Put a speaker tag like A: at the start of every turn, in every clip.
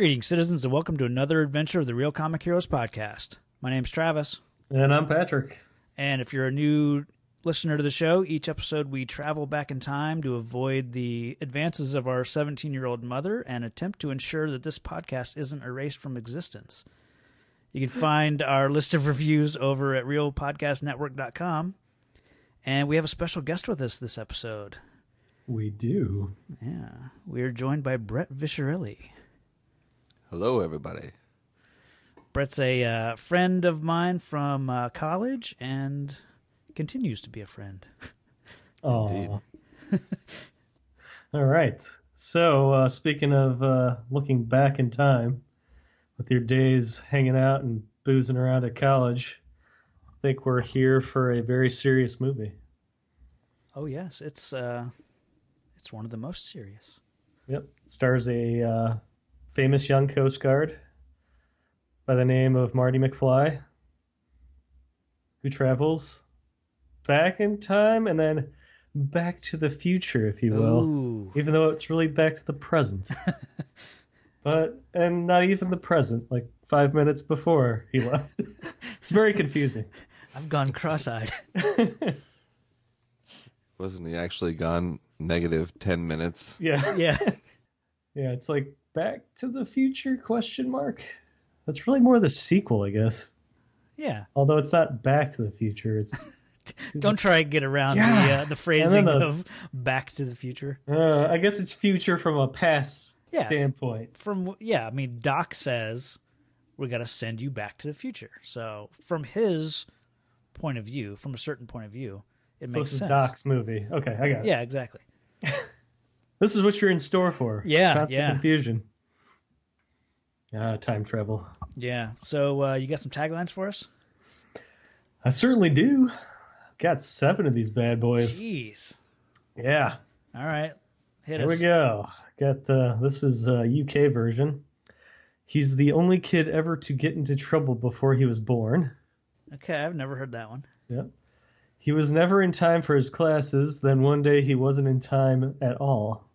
A: Greetings, citizens, and welcome to another adventure of the Real Comic Heroes podcast. My name's Travis.
B: And I'm Patrick.
A: And if you're a new listener to the show, each episode we travel back in time to avoid the advances of our 17-year-old mother and attempt to ensure that this podcast isn't erased from existence. You can find our list of reviews over at realpodcastnetwork.com. And we have a special guest with us this episode.
B: We do.
A: Yeah. We are joined by Brett Vicchrilli.
C: Hello, everybody.
A: Brett's a friend of mine from college and continues to be a friend.
B: Oh. All right. So, speaking of looking back in time, with your days hanging out and boozing around at college, I think we're here for a very serious movie.
A: Oh, yes. It's one of the most serious.
B: Yep. It stars a famous young Coast Guard by the name of Marty McFly, who travels back in time and then back to the future, if you will.
A: Ooh.
B: Even though it's really back to the present. And not even the present, like 5 minutes before he left. It's very confusing.
A: I've gone cross-eyed.
C: Wasn't he actually gone negative 10 minutes?
B: Yeah.
A: Yeah.
B: Yeah, it's like Back to the Future, question mark. That's really more the sequel, I guess.
A: Yeah.
B: Although it's not Back to the Future, it's...
A: Don't try and get around the phrasing of Back to the Future.
B: I guess it's future from a past standpoint.
A: I mean, Doc says we got to send you back to the future. So from his point of view, from a certain point of view, it makes sense.
B: This is Doc's movie. Okay, I got it.
A: Yeah, exactly.
B: This is what you're in store for.
A: Yeah,
B: Constant confusion. Time travel.
A: Yeah. So you got some taglines for us?
B: I certainly do. Got 7 of these bad boys.
A: Jeez.
B: Yeah.
A: All right. Hit
B: Here
A: us.
B: we go. Got this is a UK version. He's the only kid ever to get into trouble before he was born.
A: Okay, I've never heard that one.
B: Yep. He was never in time for his classes. Then one day he wasn't in time at all.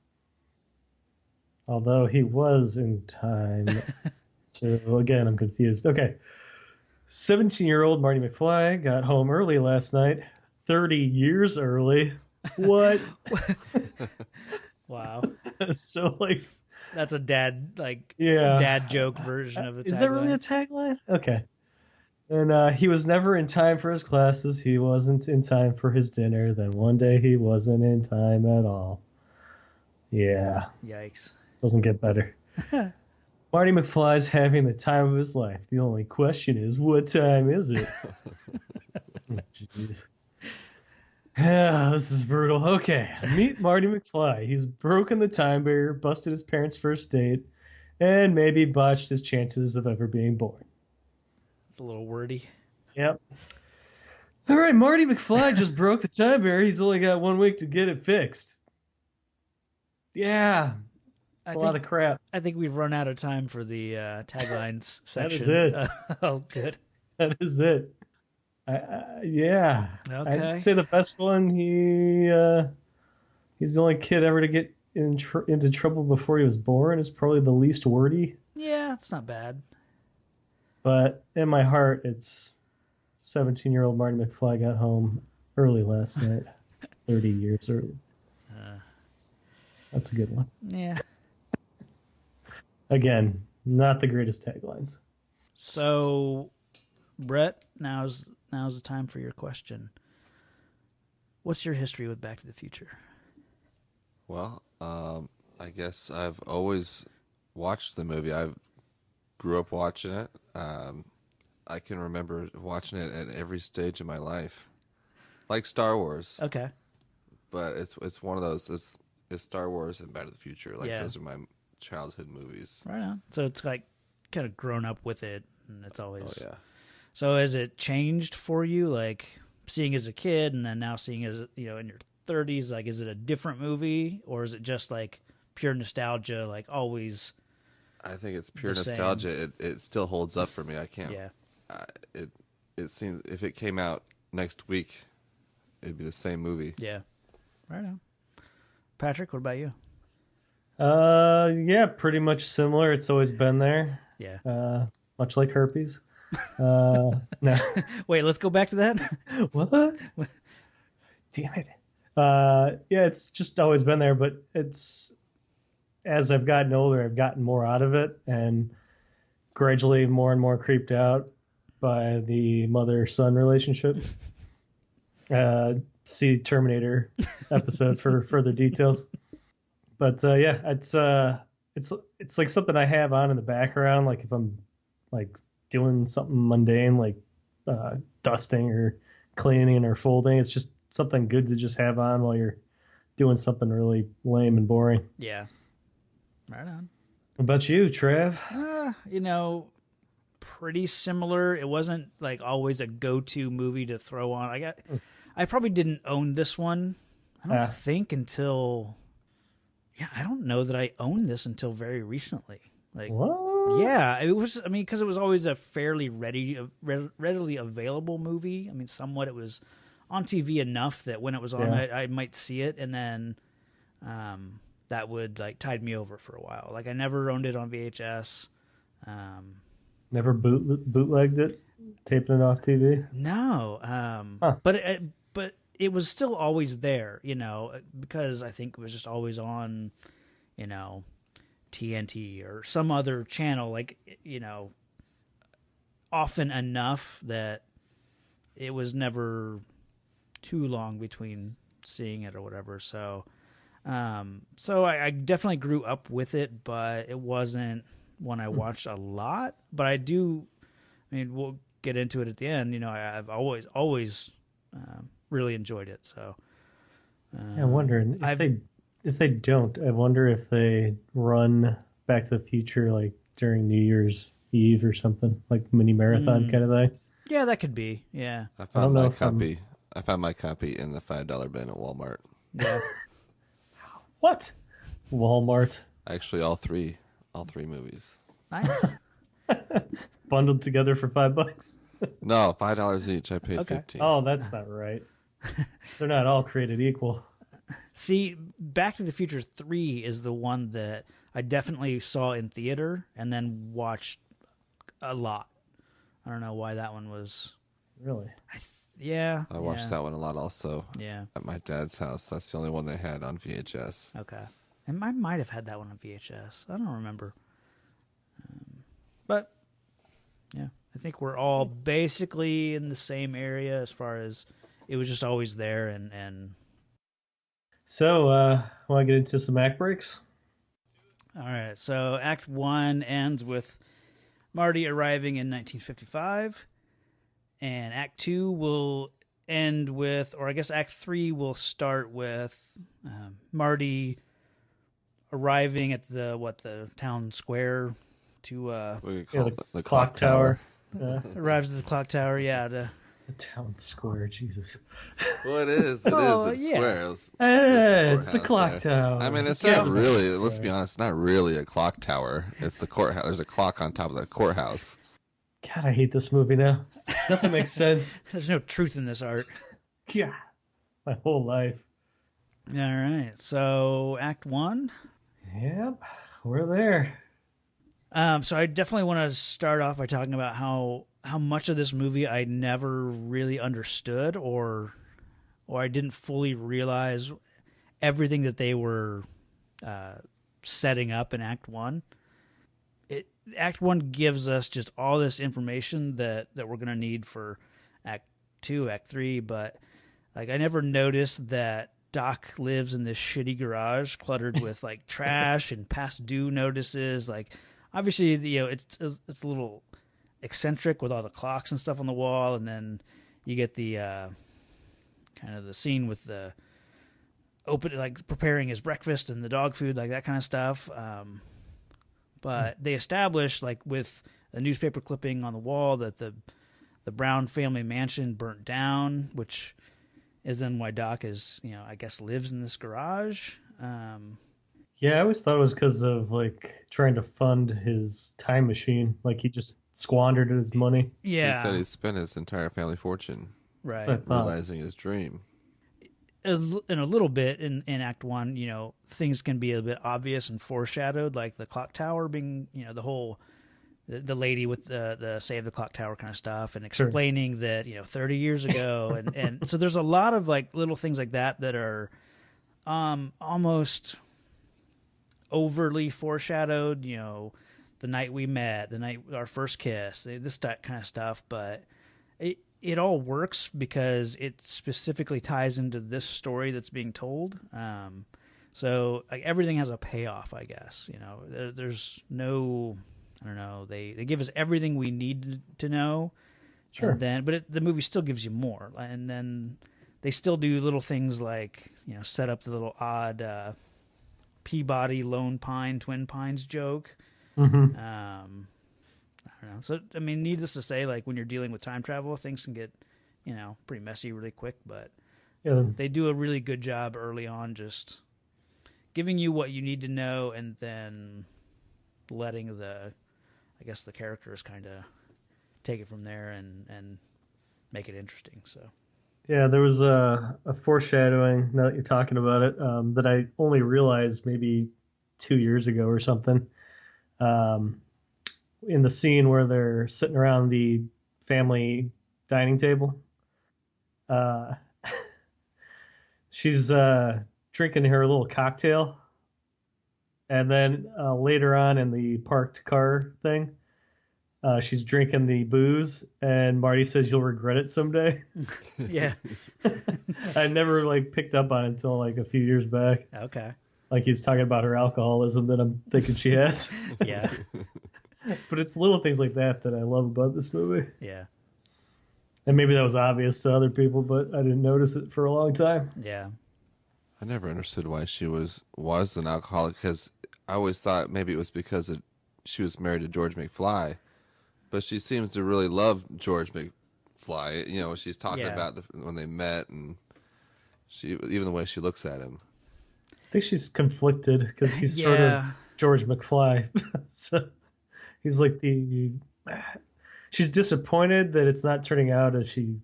B: Although he was in time. So again, I'm confused. Okay. 17-year-old Marty McFly got home early last night. 30 years early. What?
A: Wow.
B: So like
A: that's a dad joke version of the tagline.
B: Is that really a tagline? Okay. And he was never in time for his classes. He wasn't in time for his dinner. Then one day he wasn't in time at all. Yeah.
A: Yikes.
B: Doesn't get better. Marty McFly's having the time of his life. The only question is, what time is it? Jeez. Yeah, this is brutal. Okay, meet Marty McFly. He's broken the time barrier, busted his parents' first date, and maybe botched his chances of ever being born.
A: It's a little wordy.
B: Yep. All right, Marty McFly just broke the time barrier. He's only got 1 week to get it fixed. Yeah. A lot of crap.
A: I think we've run out of time for the taglines section.
B: That is
A: it. Oh, good.
B: That is it. Yeah.
A: Okay.
B: I'd say the best one, he's the only kid ever to get into trouble before he was born, is probably the least wordy.
A: Yeah, it's not bad.
B: But in my heart, it's 17-year-old Marty McFly got home early last night. 30 years early. That's a good one.
A: Yeah.
B: Again, not the greatest taglines.
A: So, Brett, now's the time for your question. What's your history with Back to the Future?
C: Well, I guess I've always watched the movie. I grew up watching it. I can remember watching it at every stage of my life, like Star Wars.
A: Okay.
C: But it's one of those. It's Star Wars and Back to the Future. Like those are my childhood movies.
A: Right on. So it's like kind of grown up with it, and it's always.
C: Oh yeah.
A: So has it changed for you, like seeing as a kid, and then now seeing as in your 30s? Like, is it a different movie, or is it just like pure nostalgia? Like always.
C: I think it's pure nostalgia. It still holds up for me. I can't.
A: Yeah.
C: It seems if it came out next week, it'd be the same movie.
A: Yeah. Right on. Patrick, what about you?
B: Yeah, pretty much similar. It's always been there.
A: Yeah.
B: Much like herpes. No.
A: Wait, let's go back to that.
B: What? Damn it. Yeah, it's just always been there, but it's as I've gotten older, I've gotten more out of it and gradually more and more creeped out by the mother-son relationship. See Terminator episode for further details. But yeah, it's like something I have on in the background, like if I'm like doing something mundane, like dusting or cleaning or folding. It's just something good to just have on while you're doing something really lame and boring.
A: Yeah. Right on.
B: What about you, Trev?
A: You know, pretty similar. It wasn't like always a go-to movie to throw on. I probably didn't own this one. I don't think until, I don't know that I owned this until very recently. Like,
B: What?
A: yeah, it was. I mean, because it was always a fairly readily available movie. I mean, somewhat it was on TV enough that when it was on, I might see it, and then that would like tide me over for a while. Like I never owned it on VHS.
B: Never bootlegged it, taped it off TV.
A: No, but it was still always there, you know, because I think it was just always on, you know, TNT or some other channel, like, you know, often enough that it was never too long between seeing it or whatever. So I definitely grew up with it, but it wasn't one I watched a lot. But I mean, we'll get into it at the end. You know, I've always really enjoyed it. So
B: I'm wondering if they don't. I wonder if they run Back to the Future like during New Year's Eve or something, like mini marathon kind of thing.
A: Yeah, that could be. Yeah,
C: I found my copy. I found my copy in the $5 bin at Walmart.
A: Yeah.
B: What? Walmart.
C: Actually, all three movies.
A: Nice.
B: Bundled together for $5.
C: No, $5 each. I paid 15.
B: Oh, that's not right. They're not all created equal.
A: See, Back to the Future 3 is the one that I definitely saw in theater and then watched a lot. I don't know why that one was.
B: Really?
C: I watched that one a lot also.
A: Yeah.
C: At my dad's house. That's the only one they had on VHS.
A: Okay. And I might have had that one on VHS. I don't remember. But, yeah, I think we're all basically in the same area as far as it was just always there. And
B: So, want to get into some act breaks?
A: All right. So Act 1 ends with Marty arriving in 1955. And Act 2 will end with, or I guess Act 3 will start with Marty arriving at the town square to
C: We call it the
B: clock tower.
A: arrives at the clock tower,
B: The town square, Jesus.
C: Well, it is. It's square.
B: It's the clock tower.
C: I mean, it's not really. Let's be honest. It's not really a clock tower. It's the courthouse. There's a clock on top of the courthouse.
B: God, I hate this movie now. Nothing makes sense.
A: There's no truth in this art.
B: Yeah, my whole life.
A: All right. So Act 1.
B: Yep, we're there.
A: So I definitely want to start off by talking about how much of this movie I never really understood or I didn't fully realize everything that they were setting up in Act 1. Act 1 gives us just all this information that we're going to need for Act 2, Act 3, but like I never noticed that Doc lives in this shitty garage cluttered with like trash and past due notices. Like obviously, you know, it's a little eccentric with all the clocks and stuff on the wall, and then you get the kind of the scene with the preparing his breakfast and the dog food, like that kind of stuff. But they established, like with a newspaper clipping on the wall, that the Brown family mansion burnt down, which is then why Doc is, you know, I guess lives in this garage.
B: Yeah, I always thought it was because of like trying to fund his time machine. Like he just squandered his money.
A: Yeah,
C: he said he spent his entire family fortune,
A: right,
C: realizing his dream.
A: in a little bit in Act One, things can be a bit obvious and foreshadowed, like the clock tower being, the whole the lady with the save the clock tower kind of stuff, and explaining that 30 years ago, and so there's a lot of like little things like that are almost overly foreshadowed. The night we met, the night our first kiss, this kind of stuff, but it all works because it specifically ties into this story that's being told. So like everything has a payoff, I guess. There's no, I don't know. They give us everything we need to know,
B: Sure.
A: and then the movie still gives you more, and then they still do little things like set up the little odd Peabody Lone Pine Twin Pines joke.
B: Mm-hmm.
A: I don't know. So, I mean, needless to say, like when you're dealing with time travel, things can get, pretty messy really quick. But they do a really good job early on, just giving you what you need to know, and then letting the characters kind of take it from there and make it interesting. So.
B: Yeah, there was a foreshadowing, now that you're talking about it, that I only realized maybe 2 years ago or something. In the scene where they're sitting around the family dining table, she's drinking her little cocktail, and then later on in the parked car thing, she's drinking the booze, and Marty says you'll regret it someday.
A: Yeah.
B: I never picked up on it until a few years back.
A: Okay.
B: He's talking about her alcoholism that I'm thinking she has.
A: Yeah.
B: But it's little things like that I love about this movie.
A: Yeah.
B: And maybe that was obvious to other people, but I didn't notice it for a long time.
A: Yeah.
C: I never understood why she was an alcoholic, because I always thought maybe it was because she was married to George McFly, but she seems to really love George McFly. She's talking about when they met, and even the way she looks at him.
B: I think she's conflicted because he's sort of George McFly. So he's like she's disappointed that it's not turning out as she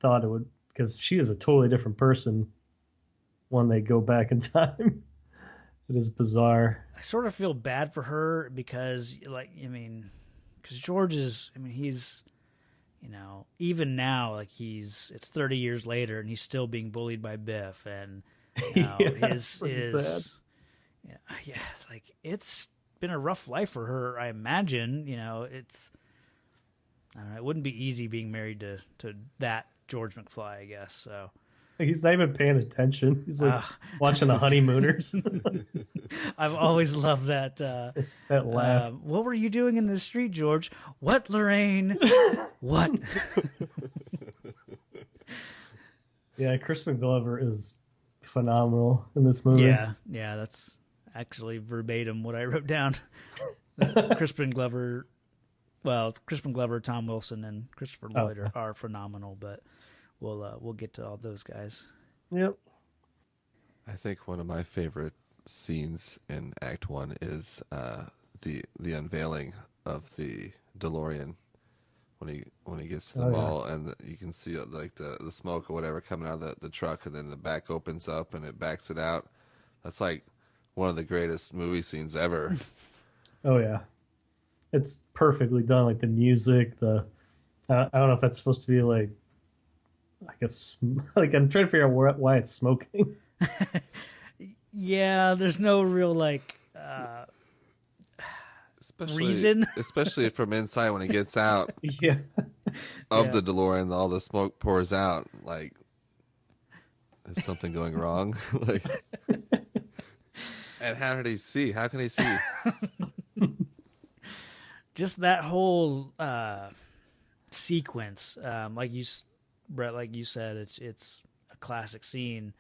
B: thought it would, because she is a totally different person when they go back in time. It is bizarre.
A: I sort of feel bad for her because, because George is, he's, even now, it's 30 years later and he's still being bullied by Biff, and it's been a rough life for her, I imagine. I don't know, it wouldn't be easy being married to that George McFly, I guess. So
B: he's not even paying attention. He's watching the Honeymooners.
A: I've always loved that.
B: That laugh.
A: What were you doing in the street, George? What, Lorraine? What?
B: Yeah, Crispin Glover is phenomenal in this movie.
A: Yeah, that's actually verbatim what I wrote down. Crispin Glover, Tom Wilson, and Christopher Lloyd are phenomenal, but we'll get to all those guys.
B: Yep.
C: I think one of my favorite scenes in Act One is the unveiling of the DeLorean when he gets to the mall, and you can see the smoke or whatever coming out of the truck, and then the back opens up and it backs it out. That's one of the greatest movie scenes ever.
B: Oh yeah, it's perfectly done. The music, I don't know if that's supposed to be I guess I'm trying to figure out why it's smoking.
A: Yeah, there's no real reason,
C: especially from inside when it gets out.
B: Yeah.
C: Of the DeLorean, all the smoke pours out. Is something going wrong? And how did he see? How can he see?
A: Just that whole sequence, Brett, like you said, it's a classic scene.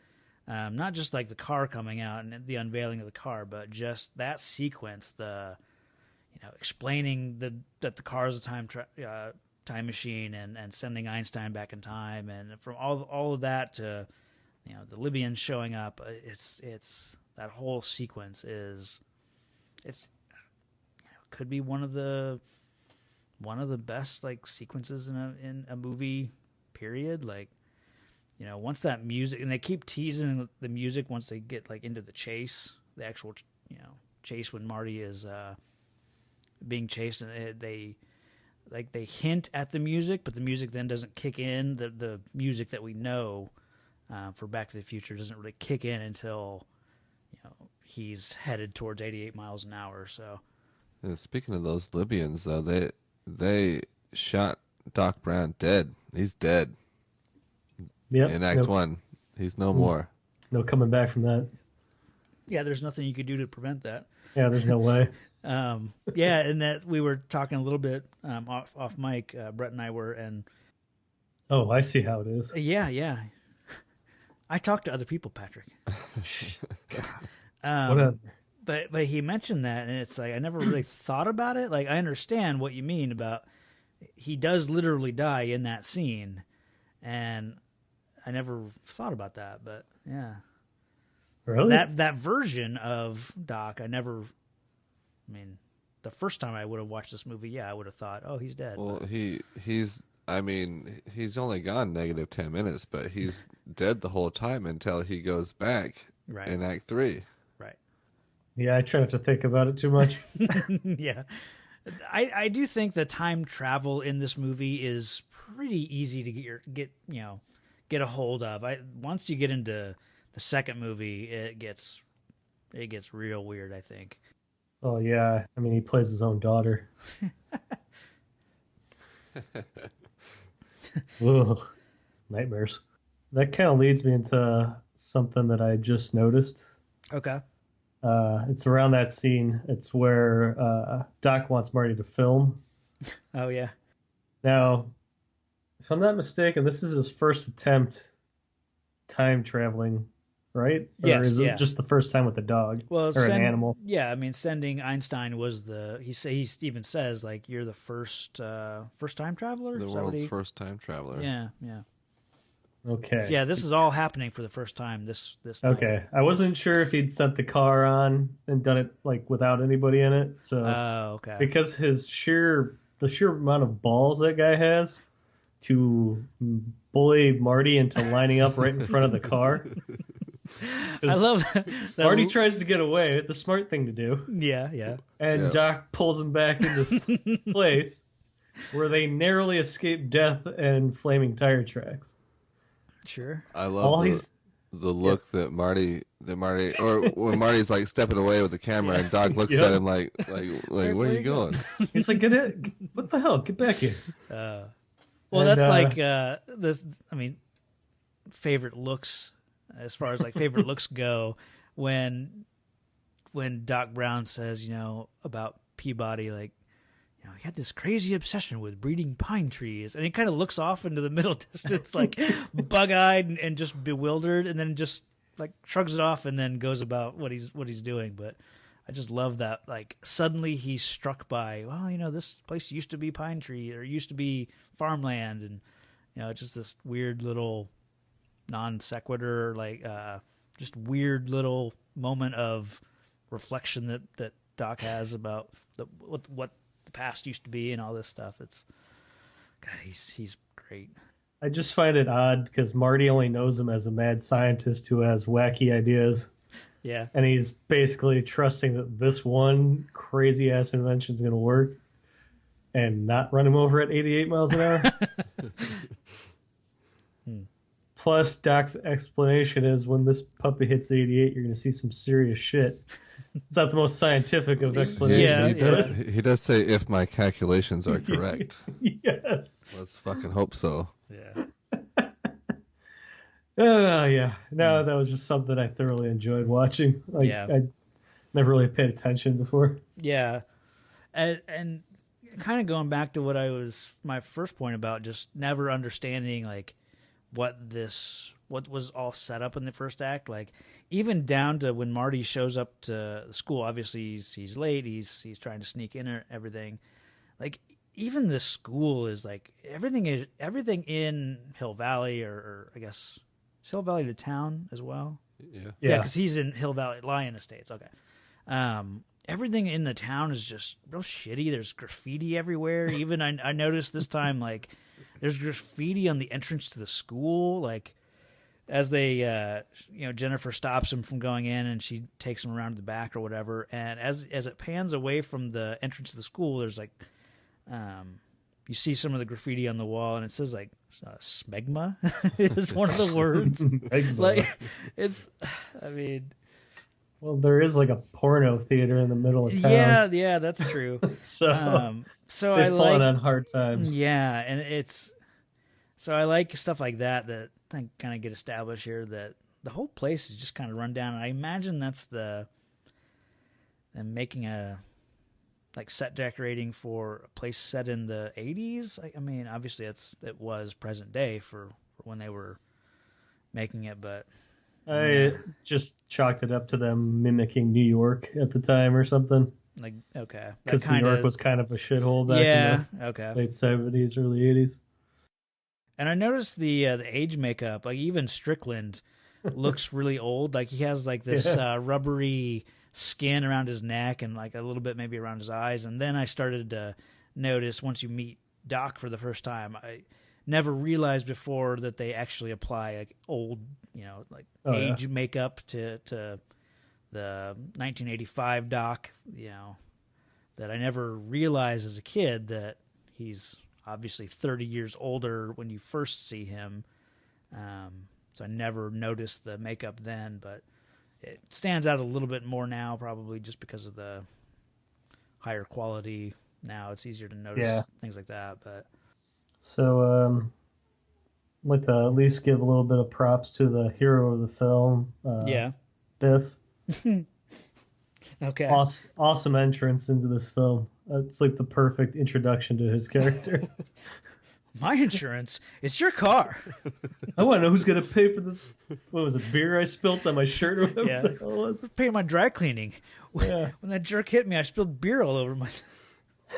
A: Not just the car coming out and the unveiling of the car, but just that sequence, explaining that the car is a time machine, and sending Einstein back in time, and from all of that to the Libyans showing up. It's that whole sequence could be one of the best sequences in a movie, period. once that music, and they keep teasing the music once they get like into the chase, the actual chase when Marty is being chased, and they hint at the music, but the music then doesn't kick in. The music that we know for Back to the Future doesn't really kick in until he's headed towards 88 miles an hour. So,
C: speaking of those Libyans, though, they shot Doc Brown dead. He's dead.
B: Yep.
C: In Act 1, he's no more.
B: No coming back from that.
A: Yeah, there's nothing you could do to prevent that.
B: Yeah, there's no way.
A: Yeah, and that we were talking a little bit off mic. Brett and I were, and
B: oh, I see how it is.
A: Yeah. I talk to other people, Patrick.
B: Whatever.
A: But he mentioned that, and it's like I never really thought about it. Like I understand what you mean about he does literally die in that scene, and I never thought about that. But yeah,
B: Really?
A: that version of Doc, I never. I mean, the first time I would have watched this movie, I would have thought, oh, he's dead.
C: Well, he's only gone negative 10 minutes, but he's dead the whole time until he goes back in Act 3.
A: Right.
B: Yeah, I try not to think about it too much.
A: Yeah. I do think the time travel in this movie is pretty easy to get a hold of. Once you get into the second movie, it gets real weird, I think.
B: Oh, yeah. I mean, he plays his own daughter. Ugh. Nightmares. That kind of leads me into something that I just noticed.
A: Okay.
B: It's around that scene. It's where Doc wants Marty to film.
A: Oh, yeah.
B: Now, if I'm not mistaken, this is his first attempt time traveling, right?
A: Yes,
B: or is it just the first time with a dog or an animal?
A: Yeah, I mean, sending Einstein was he even says, like, you're the first time traveler?
C: The world's first time traveler.
A: Yeah.
B: Okay.
A: So, yeah, this is all happening for the first time this night.
B: Okay. I wasn't sure if he'd sent the car on and done it, like, without anybody in it. So,
A: okay.
B: Because the sheer amount of balls that guy has to bully Marty into lining up right in front of the car.
A: I love that.
B: Marty tries to get away. The smart thing to do.
A: Yeah.
B: And Doc pulls him back into place where they narrowly escape death and flaming tire tracks.
A: Sure.
C: I love the look that Marty, or when Marty's like stepping away with the camera and Doc looks at him like where are you going?
B: He's like, what the hell? Get back here.
A: Well, that's like this. I mean, favorite looks. As far as like favorite looks go, when Doc Brown says, about Peabody, like, he had this crazy obsession with breeding pine trees, and he kind of looks off into the middle distance, like bug-eyed and just bewildered, and then just like shrugs it off and then goes about what he's doing. But I just love that, like, suddenly he's struck by, well, this place used to be pine tree or used to be farmland, and it's just this weird little non sequitur, like just weird little moment of reflection that Doc has about what the past used to be and all this stuff. It's God, he's great.
B: I just find it odd because Marty only knows him as a mad scientist who has wacky ideas.
A: Yeah,
B: and he's basically trusting that this one crazy ass invention is going to work and not run him over at 88 miles an hour. Plus, Doc's explanation is when this puppy hits 88, you're going to see some serious shit. It's not the most scientific of explanations.
C: He does say, if my calculations are correct.
B: Yes.
C: Let's fucking hope so.
A: Yeah.
B: Yeah. No, that was just something I thoroughly enjoyed watching. I never really paid attention before.
A: Yeah. And kind of going back to my first point about just never understanding, like, what was all set up in the first act, like even down to when Marty shows up to school. Obviously he's late, he's trying to sneak in or everything. Like even the school is like everything in Hill Valley, or I guess is Hill Valley the town as well.
B: Yeah,
A: because he's in Hill Valley Lion Estates. Okay. Everything in the town is just real shitty. There's graffiti everywhere. Even I noticed this time, like, there's graffiti on the entrance to the school. Like, as they, Jennifer stops him from going in, and she takes him around to the back or whatever. And as it pans away from the entrance to the school, there's like, you see some of the graffiti on the wall, and it says like smegma is one of the words. Like it's, I mean,
B: well, there is like a porno theater in the middle of town.
A: Yeah, that's true.
B: So
A: I
B: fallen on hard times.
A: Yeah, and so I like stuff like that kind of get established here, that the whole place is just kind of run down. And I imagine that's them making a like set decorating for a place set in the 80s. I mean, obviously it was present day for when they were making it, but
B: I just chalked it up to them mimicking New York at the time or something.
A: Like, okay.
B: Because New York was kind of a shithole back in the late 70s, early 80s.
A: And I noticed the age makeup, like even Strickland looks really old. Like he has like this rubbery skin around his neck and like a little bit maybe around his eyes. And then I started to notice, once you meet Doc for the first time, I never realized before that they actually apply like old, age makeup to the 1985 Doc, that I never realized as a kid that he's obviously 30 years older when you first see him. So I never noticed the makeup then, but it stands out a little bit more now, probably just because of the higher quality now. It's easier to notice things like that. But
B: so I'd like to at least give a little bit of props to the hero of the film, Biff.
A: Okay.
B: Awesome entrance into this film. It's like the perfect introduction to his character.
A: My insurance? It's your car.
B: I want to know who's going to pay for the, what was it, beer I spilt on my shirt or whatever the hell it was.
A: Pay my dry cleaning.
B: Yeah.
A: When that jerk hit me, I spilled beer all over my...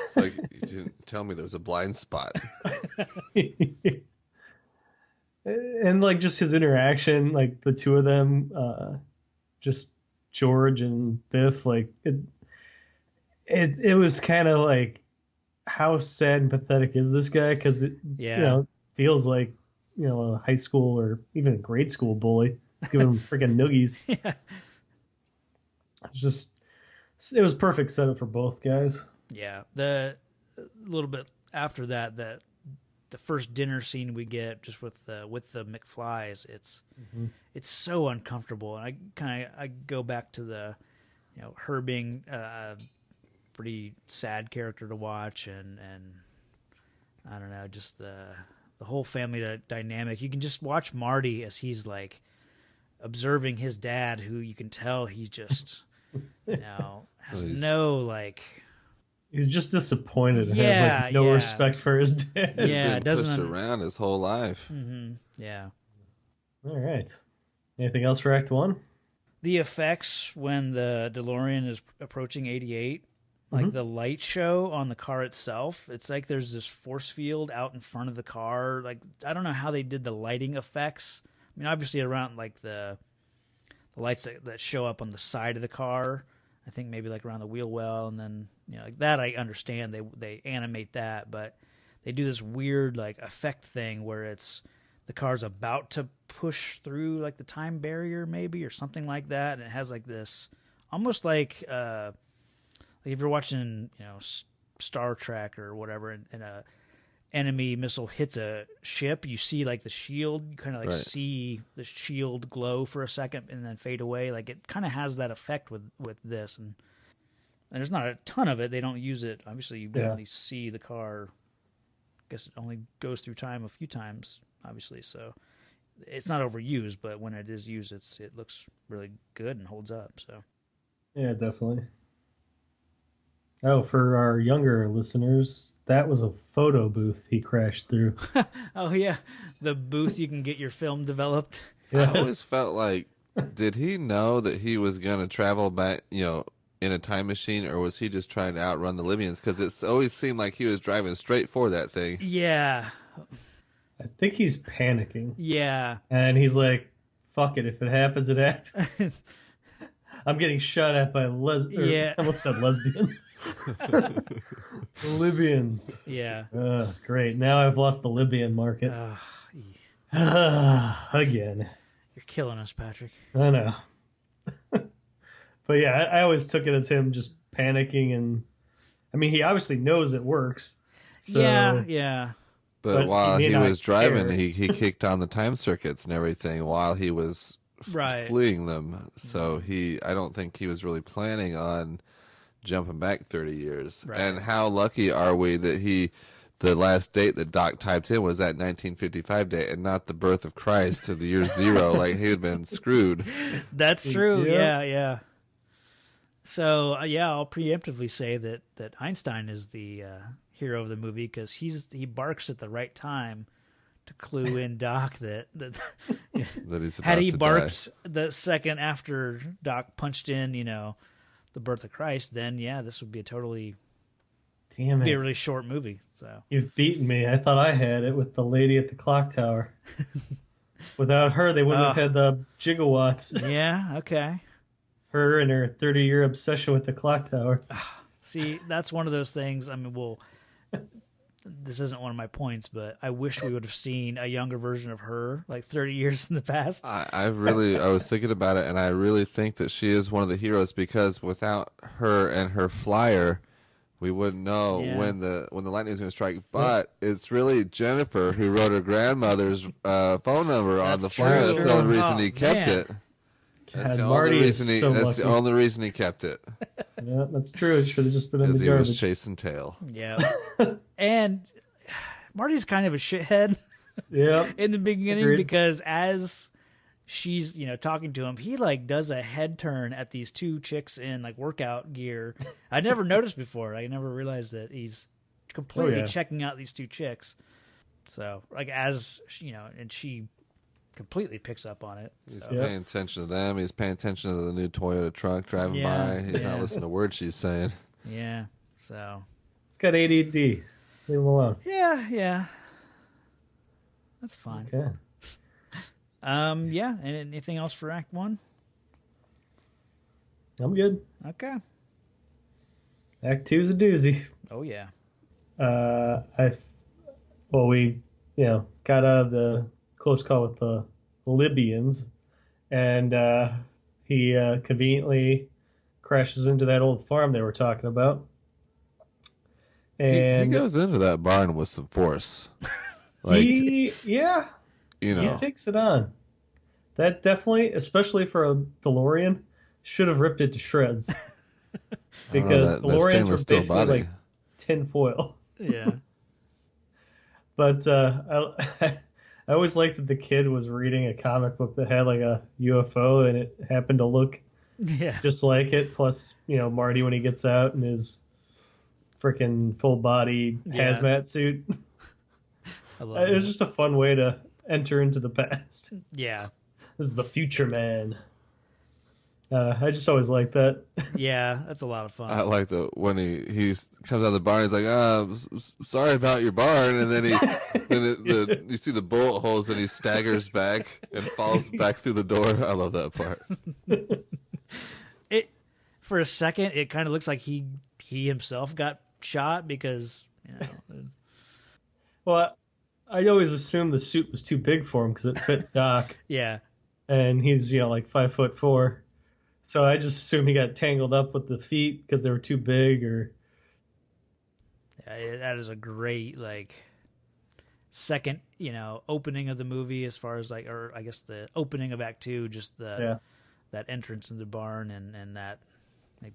C: It's like, you didn't tell me there was a blind spot.
B: And like just his interaction, like the two of them, just George and Biff, like it was kind of like, how sad and pathetic is this guy? Because it feels like a high school or even a grade school bully giving him freaking noogies.
A: Yeah.
B: It was perfect setup for both guys.
A: Yeah, the little bit after that, the first dinner scene we get just with the McFlys, it's so uncomfortable, and I go back to the her being pretty sad character to watch, and I don't know, just the whole family dynamic. You can just watch Marty as he's like observing his dad, who you can tell he's just has no like.
B: He's just disappointed and has like no respect for his dad.
A: Yeah,
C: He's been pushed around his whole life.
A: Mm-hmm. Yeah.
B: All right. Anything else for Act 1?
A: The effects when the DeLorean is approaching 88, like the light show on the car itself, it's like there's this force field out in front of the car. Like, I don't know how they did the lighting effects. I mean, obviously around like the lights that show up on the side of the car, I think maybe like around the wheel well, and then like that I understand they animate that, but they do this weird like effect thing where it's the car's about to push through like the time barrier maybe or something like that, and it has like this almost like if you're watching Star Trek or whatever, and a enemy missile hits a ship, you see like the shield, you kind of like see the shield glow for a second and then fade away. Like it kind of has that effect with this, and there's not a ton of it. They don't use it. Obviously, you only see the car. I guess it only goes through time a few times, obviously, so it's not overused. But when it is used, it looks really good and holds up. So
B: yeah, definitely. Oh, for our younger listeners, that was a photo booth he crashed through.
A: Oh, yeah. The booth you can get your film developed.
B: Yeah.
C: I always felt like, did he know that he was going to travel back, in a time machine, or was he just trying to outrun the Libyans? Because it always seemed like he was driving straight for that thing.
A: Yeah.
B: I think he's panicking.
A: Yeah.
B: And he's like, fuck it. If it happens, it happens. I'm getting shot at by I almost said lesbians. Libyans.
A: Yeah.
B: Great. Now I've lost the Libyan market. Again.
A: You're killing us, Patrick.
B: I know. But yeah, I always took it as him just panicking, and I mean, he obviously knows it works. So,
A: yeah.
C: But while he was driving,
B: care.
C: he kicked on the time circuits and everything while he was fleeing them. So I don't think he was really planning on jumping back 30 years.
A: Right.
C: And how lucky are we that the last date that Doc typed in was that 1955 date and not the birth of Christ to the year 0. Like, he had been screwed.
A: That's true.
B: Yeah.
A: Yeah. So, I'll preemptively say that Einstein is the hero of the movie because he barks at the right time to clue in Doc that
C: That he's about
A: had he
C: to
A: barked
C: die.
A: the second after Doc punched in, the birth of Christ, then this would be
B: Damn
A: be a
B: it.
A: really short movie. So
B: You've beaten me. I thought I had it with the lady at the clock tower. Without her, they wouldn't have had the gigawatts.
A: yeah, okay.
B: Her and her 30-year obsession with the clock tower.
A: See, that's one of those things. I mean, this isn't one of my points, but I wish we would have seen a younger version of her, like 30 years in the past.
C: I was thinking about it, and I really think that she is one of the heroes because without her and her flyer, we wouldn't know when the lightning was going to strike. But it's really Jennifer who wrote her grandmother's phone number on the flyer.
A: true.
C: That's the only reason he kept it. That's the only reason the only reason he kept it.
B: Yeah, that's true. It should have just been in the
C: Because he
B: garbage.
C: was chasing tail.
A: Yeah. And Marty's kind of a shithead in the beginning.
B: Agreed.
A: Because as she's, talking to him, he does a head turn at these two chicks in workout gear. I never noticed before. I never realized that he's completely checking out these two chicks. So as and she completely picks up on it.
C: He's
A: So.
C: paying attention to them. He's paying attention to the new Toyota truck driving by. He's not listening to words she's saying.
A: Yeah. So
B: It's got ADD. Leave him alone.
A: Yeah. That's fine.
B: Okay.
A: And anything else for Act 1?
B: I'm good.
A: Okay.
B: Act 2's a doozy.
A: Oh yeah.
B: We got out of the close call with the Libyans, and he conveniently crashes into that old farm they were talking about. And
C: he goes into that barn with some force.
B: he
C: know,
B: takes it on. That definitely, especially for a DeLorean, should have ripped it to shreds. Because DeLoreans were basically like tinfoil.
A: Yeah.
B: But I always liked that the kid was reading a comic book that had a UFO, and it happened to look just like it. Plus, Marty when he gets out in his freaking full body hazmat suit. It was just a fun way to enter into the past.
A: Yeah.
B: This is the future man. I just always liked that.
A: Yeah, that's a lot of fun.
C: I like when he comes out of the barn. He's like, sorry about your barn," and then you see the bullet holes, and he staggers back and falls back through the door. I love that part.
A: For a second, it kind of looks like he himself got shot because
B: Well, I always assumed the suit was too big for him because it fit Doc.
A: Yeah.
B: And he's 5'4". So I just assumed he got tangled up with the feet because they were too big, or.
A: Yeah, that is a great second opening of the movie as far as or I guess the opening of Act 2, just that entrance in the barn and that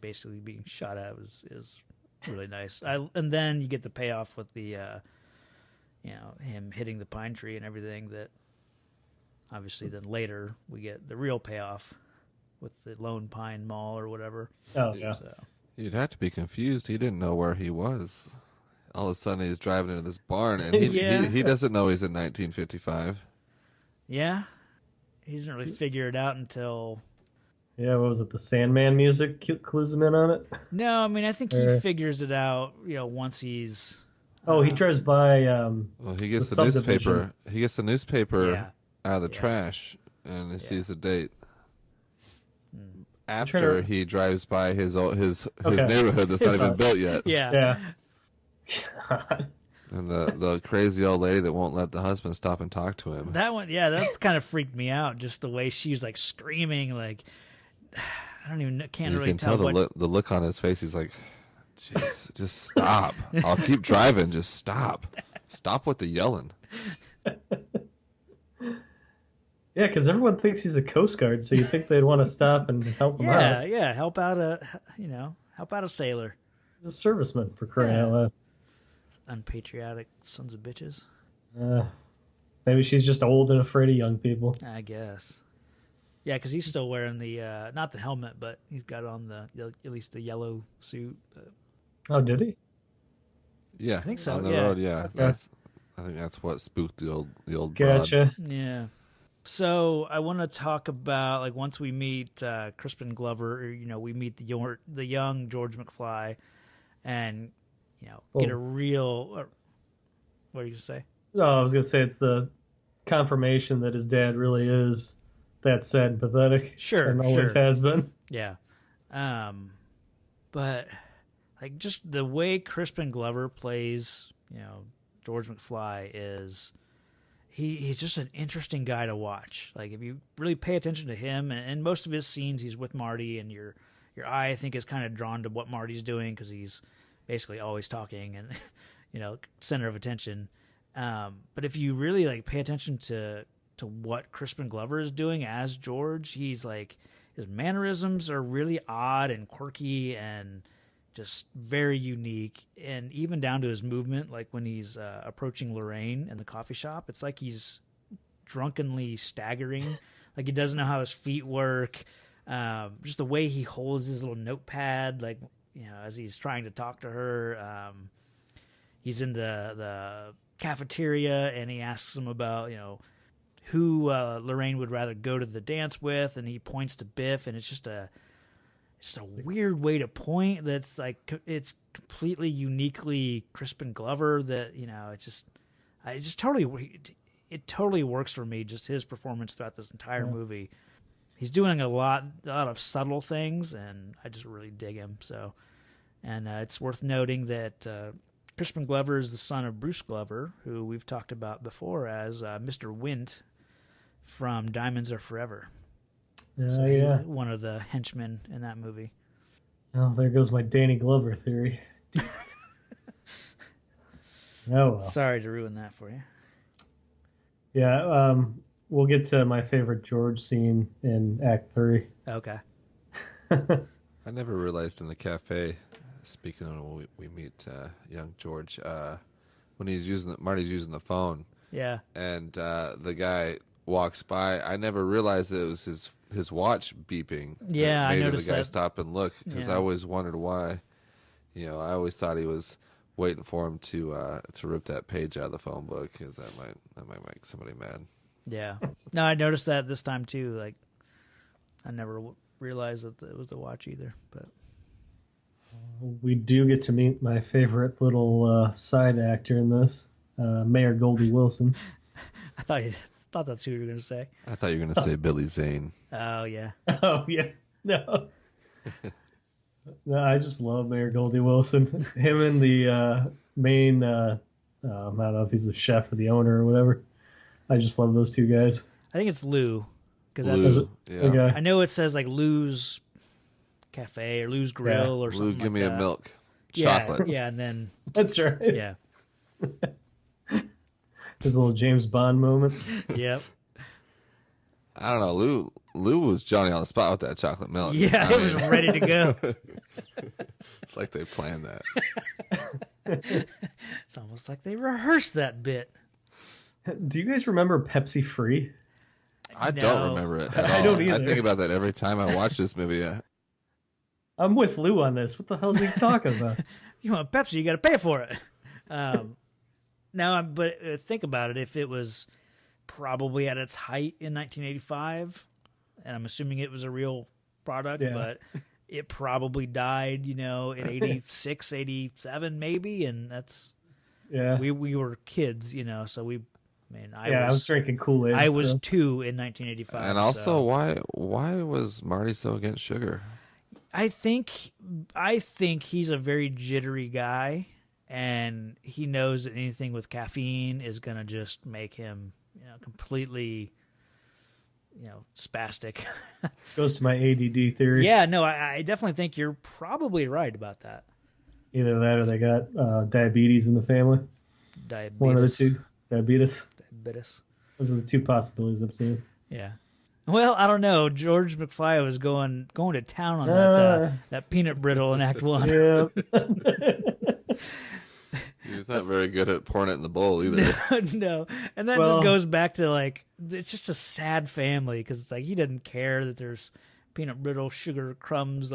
A: basically being shot at is really nice. And then you get the payoff with the him hitting the pine tree and everything. That obviously then later we get the real payoff with the Lone Pine Mall or whatever.
B: Oh yeah.
A: So.
C: You'd have to be confused. He didn't know where he was. All of a sudden, he's driving into this barn, and he doesn't know he's in 1955.
A: Yeah, he doesn't really figure it out until.
B: Yeah, what was it? The Sandman music clues him in on it.
A: No, I mean I think he figures it out. Once he's.
B: He drives by.
C: Well, he gets the newspaper. He gets the newspaper out of the trash, and he sees the date. After he drives by his neighborhood that's not even built yet.
A: Yeah.
B: God.
C: And the crazy old lady that won't let the husband stop and talk to him.
A: That one, yeah, that's kind of freaked me out. Just the way she's like screaming, like I don't even can't
C: You
A: really
C: can tell the look on his face. He's like, "Jeez, just stop. I'll keep driving. Just stop. Stop with the yelling."
B: Yeah, because everyone thinks he's a Coast Guard, so you think they'd want to stop and help him out.
A: Yeah, help out a sailor.
B: He's a serviceman, for crying out loud.
A: Unpatriotic sons of bitches.
B: Maybe she's just old and afraid of young people.
A: I guess. Yeah, because he's still wearing the not the helmet, but he's got on at least the yellow suit.
B: Oh, did he?
C: Yeah,
A: I think so.
C: On the road, yeah.
B: Okay.
C: I think that's what spooked the old
B: Gotcha.
C: broad.
A: Yeah. So I want to talk about, like, once we meet Crispin Glover, we meet the young George McFly, and get a real. What are you gonna say?
B: No, I was gonna say it's the confirmation that his dad really is that sad and pathetic.
A: Sure,
B: and always has been.
A: Yeah. But like just the way Crispin Glover plays, George McFly is. He's just an interesting guy to watch. Like, if you really pay attention to him, and most of his scenes he's with Marty, and your eye, I think, is kind of drawn to what Marty's doing because he's basically always talking and, center of attention. But if you really, like, pay attention to what Crispin Glover is doing as George, he's, like, his mannerisms are really odd and quirky and just very unique, and even down to his movement, like when he's approaching Lorraine in the coffee shop, it's like he's drunkenly staggering, like he doesn't know how his feet work. Just the way he holds his little notepad, like as he's trying to talk to her. He's in the cafeteria and he asks him about who Lorraine would rather go to the dance with, and he points to Biff, and it's just a weird way to point that's like it's completely uniquely Crispin Glover that it totally works for me, just his performance throughout this entire movie. He's doing a lot of subtle things, and I just really dig him. So, and it's worth noting that Crispin Glover is the son of Bruce Glover, who we've talked about before as Mr. Wint from Diamonds Are Forever. So one of the henchmen in that movie.
B: Oh, there goes my Danny Glover theory. Oh, well.
A: Sorry to ruin that for you.
B: Yeah, we'll get to my favorite George scene in Act 3.
A: Okay.
C: I never realized in the cafe, speaking of when we meet young George, when Marty's using the phone.
A: Yeah.
C: And the guy walks by. I never realized that it was his watch beeping.
A: Yeah,
C: maybe
A: I noticed
C: the guy
A: that.
C: stopped and looked, because I always wondered why. I always thought he was waiting for him to rip that page out of the phone book, because that might make somebody mad.
A: Yeah. No, I noticed that this time too. Like, I never realized that it was the watch either. But
B: we do get to meet my favorite little side actor in this, Mayor Goldie Wilson.
A: I thought that's who you were going to say.
C: I thought you were going to say Billy Zane.
A: Oh, yeah.
B: Oh, yeah. No. No, I just love Mayor Goldie Wilson. Him and the main, I don't know if he's the chef or the owner or whatever. I just love those two guys.
A: I think it's Lou.
C: Lou, yeah.
B: Okay.
A: I know it says like Lou's Cafe or Lou's Grill or something.
C: Lou, give me
A: like
C: a
A: that.
C: milk. Chocolate.
A: Yeah, and then...
B: That's right.
A: Yeah.
B: His little James Bond moment.
A: Yep.
C: I don't know. Lou was Johnny on the spot with that chocolate milk.
A: Yeah, it was ready to go.
C: It's like they planned that.
A: It's almost like they rehearsed that bit.
B: Do you guys remember Pepsi Free?
C: I don't remember it at all.
B: I don't either.
C: I think about that every time I watch this movie.
B: I'm with Lou on this. What the hell is he talking about?
A: You want Pepsi, you got to pay for it. But think about it. If it was probably at its height in 1985, and I'm assuming it was a real product, but it probably died, in 86, 87 maybe, and that's we were kids, so I was
B: drinking Kool-Aid.
A: I was 2 in 1985.
C: And also, why was Marty so against sugar?
A: I think he's a very jittery guy, and he knows that anything with caffeine is going to just make him, completely, spastic.
B: Goes to my ADD theory.
A: Yeah, no, I definitely think you're probably right about that.
B: Either that or they got diabetes in the family.
A: Diabetes.
B: One of the two. Diabetes.
A: Diabetes.
B: Those are the two possibilities I'm seeing.
A: Yeah. Well, I don't know. George McFly was going to town on that peanut brittle in Act 1.
B: Yeah.
C: He's not very good at pouring it in the bowl either.
A: No. And that just goes back to, it's just a sad family because it's he doesn't care that there's peanut brittle, sugar crumbs,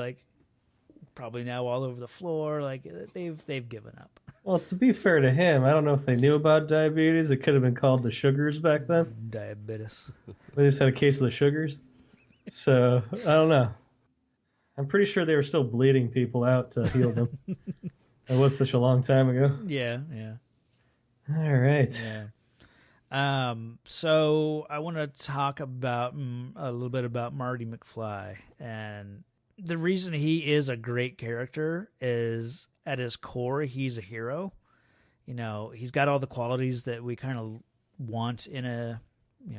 A: probably now all over the floor. They've given up.
B: Well, to be fair to him, I don't know if they knew about diabetes. It could have been called the sugars back then.
A: Diabetes.
B: They just had a case of the sugars. So, I don't know. I'm pretty sure they were still bleeding people out to heal them. That was such a long time ago.
A: Yeah.
B: All right.
A: Yeah. So I want to talk about a little bit about Marty McFly. And the reason he is a great character is at his core, he's a hero. He's got all the qualities that we kind of want in a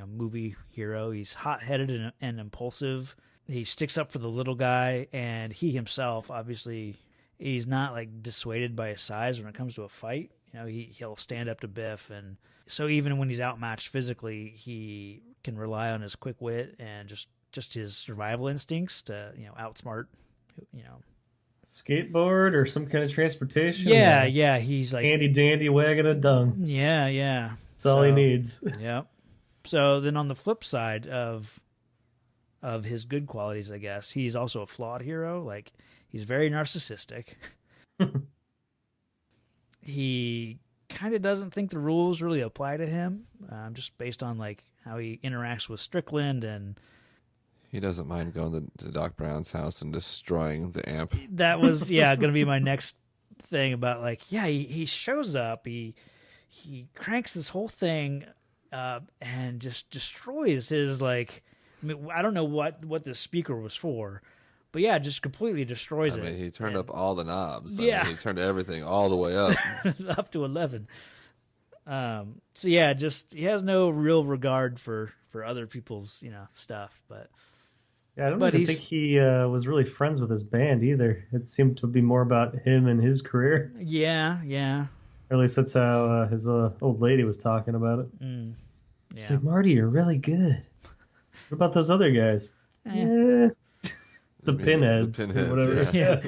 A: movie hero. He's hot-headed and impulsive. He sticks up for the little guy, and he himself, obviously, he's not dissuaded by his size when it comes to a fight. He'll stand up to Biff, and so even when he's outmatched physically, he can rely on his quick wit and just his survival instincts to outsmart
B: Skateboard or some kind of transportation.
A: Yeah, he's
B: handy dandy wagon of dung.
A: Yeah.
B: That's all he needs.
A: Yeah. So then on the flip side of his good qualities, I guess, he's also a flawed hero. He's very narcissistic. He kind of doesn't think the rules really apply to him, just based on how he interacts with Strickland, and
C: he doesn't mind going to Doc Brown's house and destroying the amp.
A: That was going to be my next thing about he shows up, he cranks this whole thing and just destroys his I don't know what the speaker was for, but yeah, just completely destroys it.
C: He turned up all the knobs.
A: Yeah.
C: He turned everything all the way up.
A: Up to 11. So yeah, just he has no real regard for other people's, stuff, but
B: yeah, I don't even think he was really friends with his band either. It seemed to be more about him and his career.
A: Yeah.
B: Or at least that's how his old lady was talking about it.
A: Yeah.
B: She's like, Marty, you're really good. What about those other guys? The pinheads.
C: The pinheads,
B: whatever.
A: Yeah.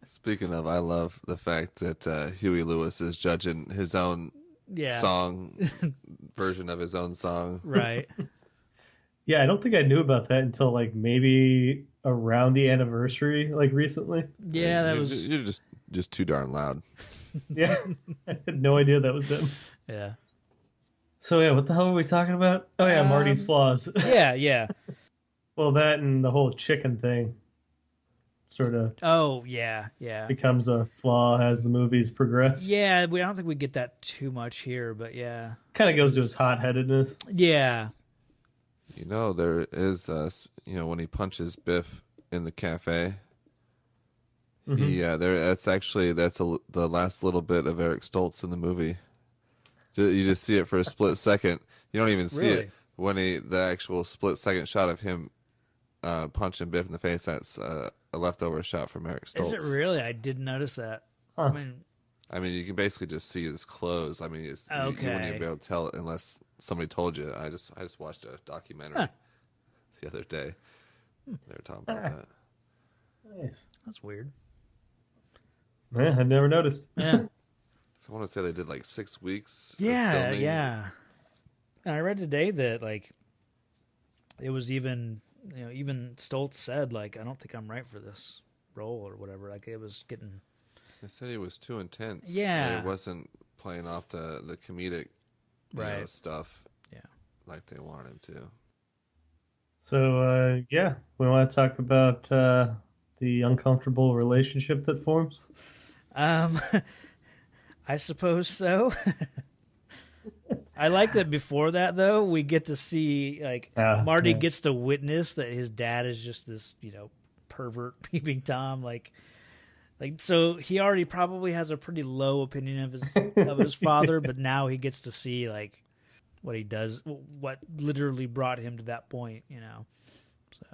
C: Speaking of, I love the fact that Huey Lewis is judging his own song, version of his own song.
A: Right.
B: Yeah, I don't think I knew about that until maybe around the anniversary, recently.
A: Yeah, that was...
C: You're just too darn loud.
B: Yeah, I had no idea that was him.
A: Yeah.
B: So yeah, what the hell were we talking about? Oh yeah, Marty's flaws.
A: Yeah.
B: Well, that and the whole chicken thing sort of.
A: Oh yeah.
B: Becomes a flaw as the movies progress.
A: Yeah, I don't think we get that too much here, but yeah.
B: Kind of goes to his hot-headedness.
A: Yeah.
C: There is, when he punches Biff in the cafe.
B: Mm-hmm.
C: That's the last little bit of Eric Stoltz in the movie. You just see it for a split second. You don't even see it when the actual split second shot of him punching Biff in the face. That's a leftover shot from Eric Stoltz.
A: Is it really? I didn't notice that.
B: Huh.
C: I mean, you can basically just see his clothes. I mean, you wouldn't even be able to tell it unless somebody told you. I just watched a documentary the other day. They were talking about that.
B: Nice.
A: That's weird.
B: Yeah, I never noticed.
A: Yeah.
C: So I want to say they did 6 weeks.
A: Yeah. And I read today that it was even Stoltz said I don't think I'm right for this role or whatever. It was getting.
C: They said he was too intense.
A: Yeah.
C: It wasn't playing off the comedic stuff.
A: Yeah.
C: Like they wanted him to.
B: So we want to talk about the uncomfortable relationship that forms.
A: I suppose so. I like that before that, though, we get to see, Marty gets to witness that his dad is just this, pervert peeping Tom. Like, so he already probably has a pretty low opinion of his father, but now he gets to see like what he does, what literally brought him to that point, you know. So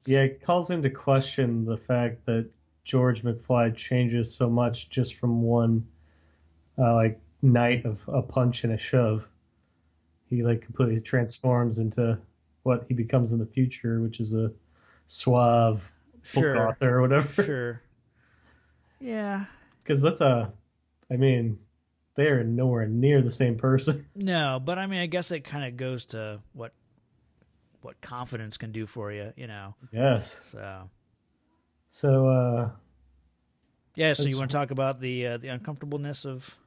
B: it calls into question the fact that George McFly changes so much just from one like night of a punch and a shove. He like completely transforms into what he becomes in the future, which is a suave book author or whatever.
A: Sure. Yeah.
B: Because I mean, they're nowhere near the same person.
A: No, but I mean, I guess it kind of goes to what confidence can do for you, you know.
B: Yes.
A: So yeah, so you want to talk about the uncomfortableness of...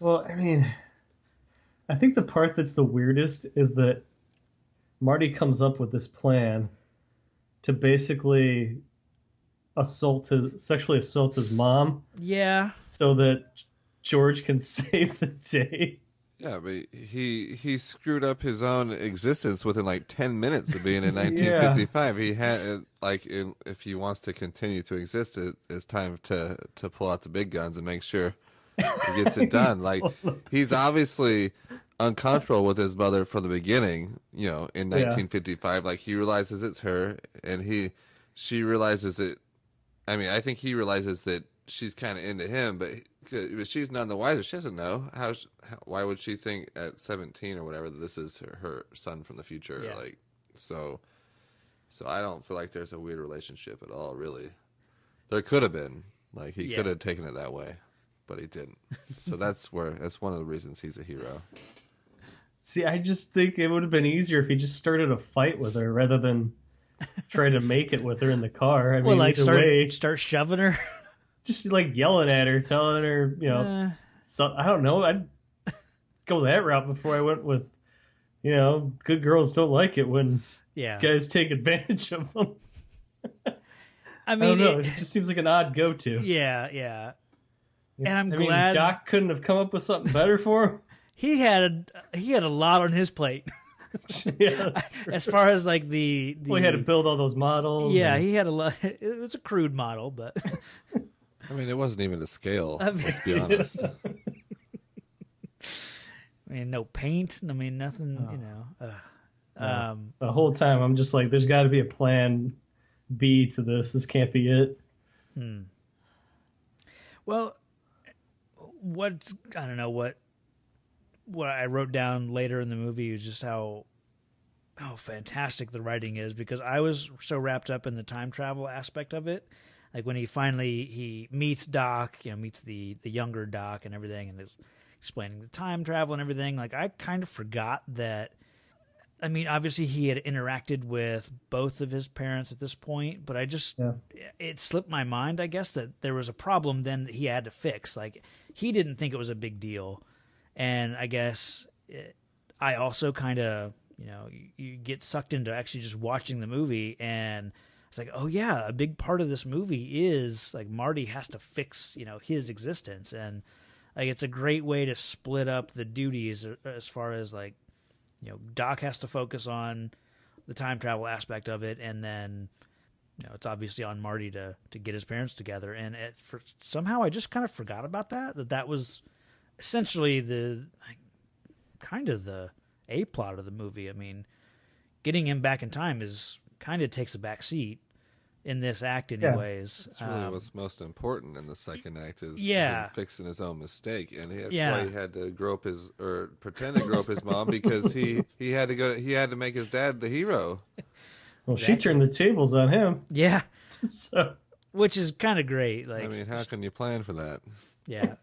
B: Well, I mean, I think the part that's the weirdest is that Marty comes up with this plan to basically sexually assault his mom.
A: Yeah.
B: So that George can save the day.
C: Yeah, but he screwed up his own existence within like 10 minutes of being in 1955. He had if he wants to continue to exist, it's time to pull out the big guns and make sure he gets it done. Like, he's obviously uncomfortable with his mother from the beginning. You know, in 1955, like, he realizes it's her, and she realizes it. I mean, I think he realizes that she's kind of into him, but she's none the wiser. She doesn't know why would she think at 17 or whatever that this is her son from the future? Yeah. Like, so I don't feel like there's a weird relationship at all, really. There could have been, like, he could have taken it that way, but he didn't. So that's one of the reasons he's a hero.
B: See, I just think it would have been easier if he just started a fight with her rather than try to make it with her in the car. I mean, like,
A: start shoving her.
B: Just like yelling at her, telling her, you know, so I don't know. I'd go that route before I went with, you know, good girls don't like it when guys take advantage of them.
A: I mean,
B: I don't know. It just seems like an odd go-to.
A: Yeah. And I'm glad
B: Doc couldn't have come up with something better for him.
A: He had a lot on his plate.
B: Yeah,
A: as far as like the
B: well, he had to build all those models.
A: Yeah, he had a lot. It was a crude model, but
C: I mean, it wasn't even a scale. Let's be honest.
A: I mean, no paint. I mean, nothing. You know.
B: The whole time, I'm just like, there's got to be a plan B to this. This can't be it.
A: Well, I don't know what I wrote down later in the movie is just how fantastic the writing is, because I was so wrapped up in the time travel aspect of it. Like, when he meets Doc, you know, meets the younger Doc and everything, and is explaining the time travel and everything. Like, I kind of forgot that. I mean, obviously he had interacted with both of his parents at this point, but it slipped my mind, I guess, that there was a problem then that he had to fix. Like, he didn't think it was a big deal. And I guess I also kind of, you know, you get sucked into actually just watching the movie, and it's like, oh yeah, a big part of this movie is like Marty has to fix, you know, his existence, and like it's a great way to split up the duties as far as like, you know, Doc has to focus on the time travel aspect of it, and then, you know, it's obviously on Marty to get his parents together. And somehow I just kind of forgot about that was essentially the A plot of the movie. I mean, getting him back in time kind of takes a back seat in this act anyways.
C: That's really what's most important in the second act is him fixing his own mistake. And that's why he had to pretend to grow up his mom, because he had to make his dad the hero.
B: Well, she turned the tables on him.
A: Yeah.
B: So,
A: which is kind of great. Like,
C: I mean, how can you plan for that?
A: Yeah.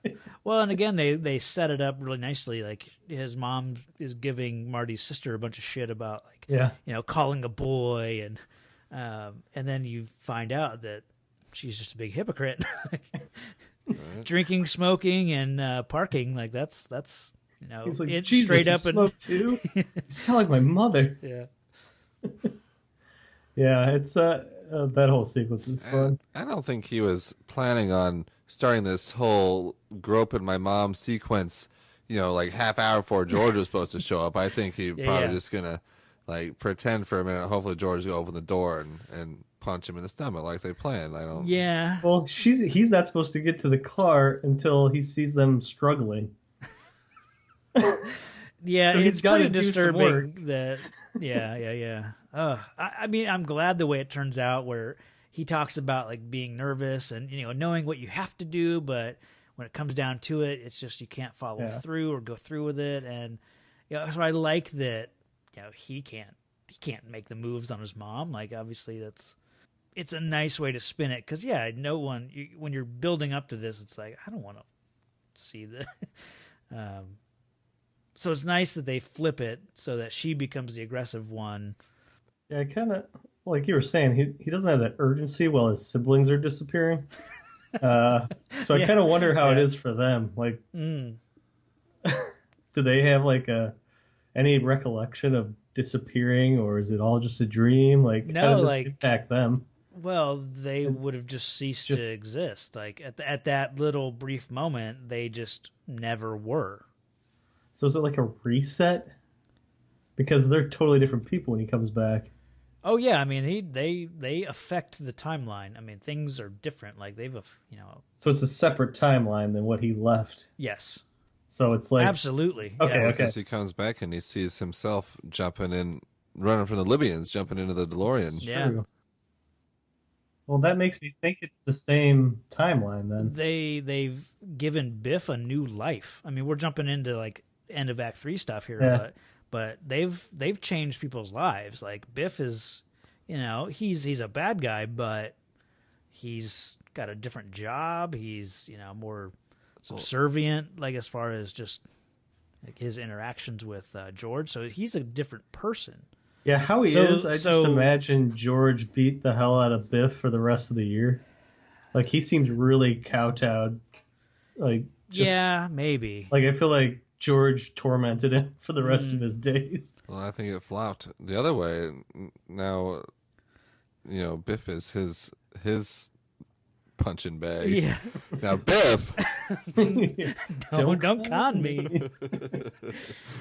A: Well, and again, they set it up really nicely. Like, his mom is giving Marty's sister a bunch of shit about, like, you know, calling a boy, and then you find out that she's just a big hypocrite.
C: Right.
A: Drinking, smoking, and parking. Like, that's you know,
B: he's like,
A: it's
B: Jesus,
A: straight up
B: you smoke too? You sound like my mother.
A: Yeah.
B: Yeah, it's that whole sequence is fun.
C: I don't think he was planning on starting this whole groping my mom sequence, you know, like half hour before George was supposed to show up. I think he probably just gonna like pretend for a minute. Hopefully George will open the door and punch him in the stomach like they planned. I don't.
A: Yeah.
B: Well, he's not supposed to get to the car until he sees them struggling.
A: Yeah,
B: So he's
A: it's pretty
B: gotta do some work.
A: disturbing that. Yeah. I mean, I'm glad the way it turns out, where he talks about like being nervous and knowing what you have to do, but when it comes down to it, it's just you can't follow through or go through with it, and so I like that. He can't make the moves on his mom. Like, obviously, it's a nice way to spin it, because no one when you're building up to this, it's like, I don't want to see the. So it's nice that they flip it so that she becomes the aggressive one.
B: Yeah, kind of like you were saying, he doesn't have that urgency while his siblings are disappearing. So I kind of wonder how it is for them. Like, do they have like any recollection of disappearing, or is it all just a dream? Like,
A: no,
B: how does
A: like
B: this impact them?
A: Well, they would have just ceased to exist. Like at that little brief moment, they just never were.
B: So is it like a reset? Because they're totally different people when he comes back.
A: Oh yeah, I mean they affect the timeline. I mean, things are different. Like they've
B: So it's a separate timeline than what he left.
A: Yes.
B: So it's like
A: absolutely.
B: Okay,
A: yeah.
C: Because he comes back and he sees himself running from the Libyans, jumping into the DeLorean.
A: Yeah.
B: True. Well, that makes me think it's the same timeline then.
A: They've given Biff a new life. I mean, we're jumping into like end of Act 3 stuff here, but they've changed people's lives. Like Biff is, he's a bad guy, but he's got a different job. He's more subservient, like as far as just like his interactions with George. So he's a different person.
B: Yeah, how he is, I just imagine George beat the hell out of Biff for the rest of the year. Like, he seems really kowtowed. Like,
A: maybe.
B: Like, I feel like George tormented him for the rest of his days.
C: Well, I think it flopped the other way. Now, Biff is his punching bag.
A: Yeah.
C: Now, Biff.
A: Don't con me.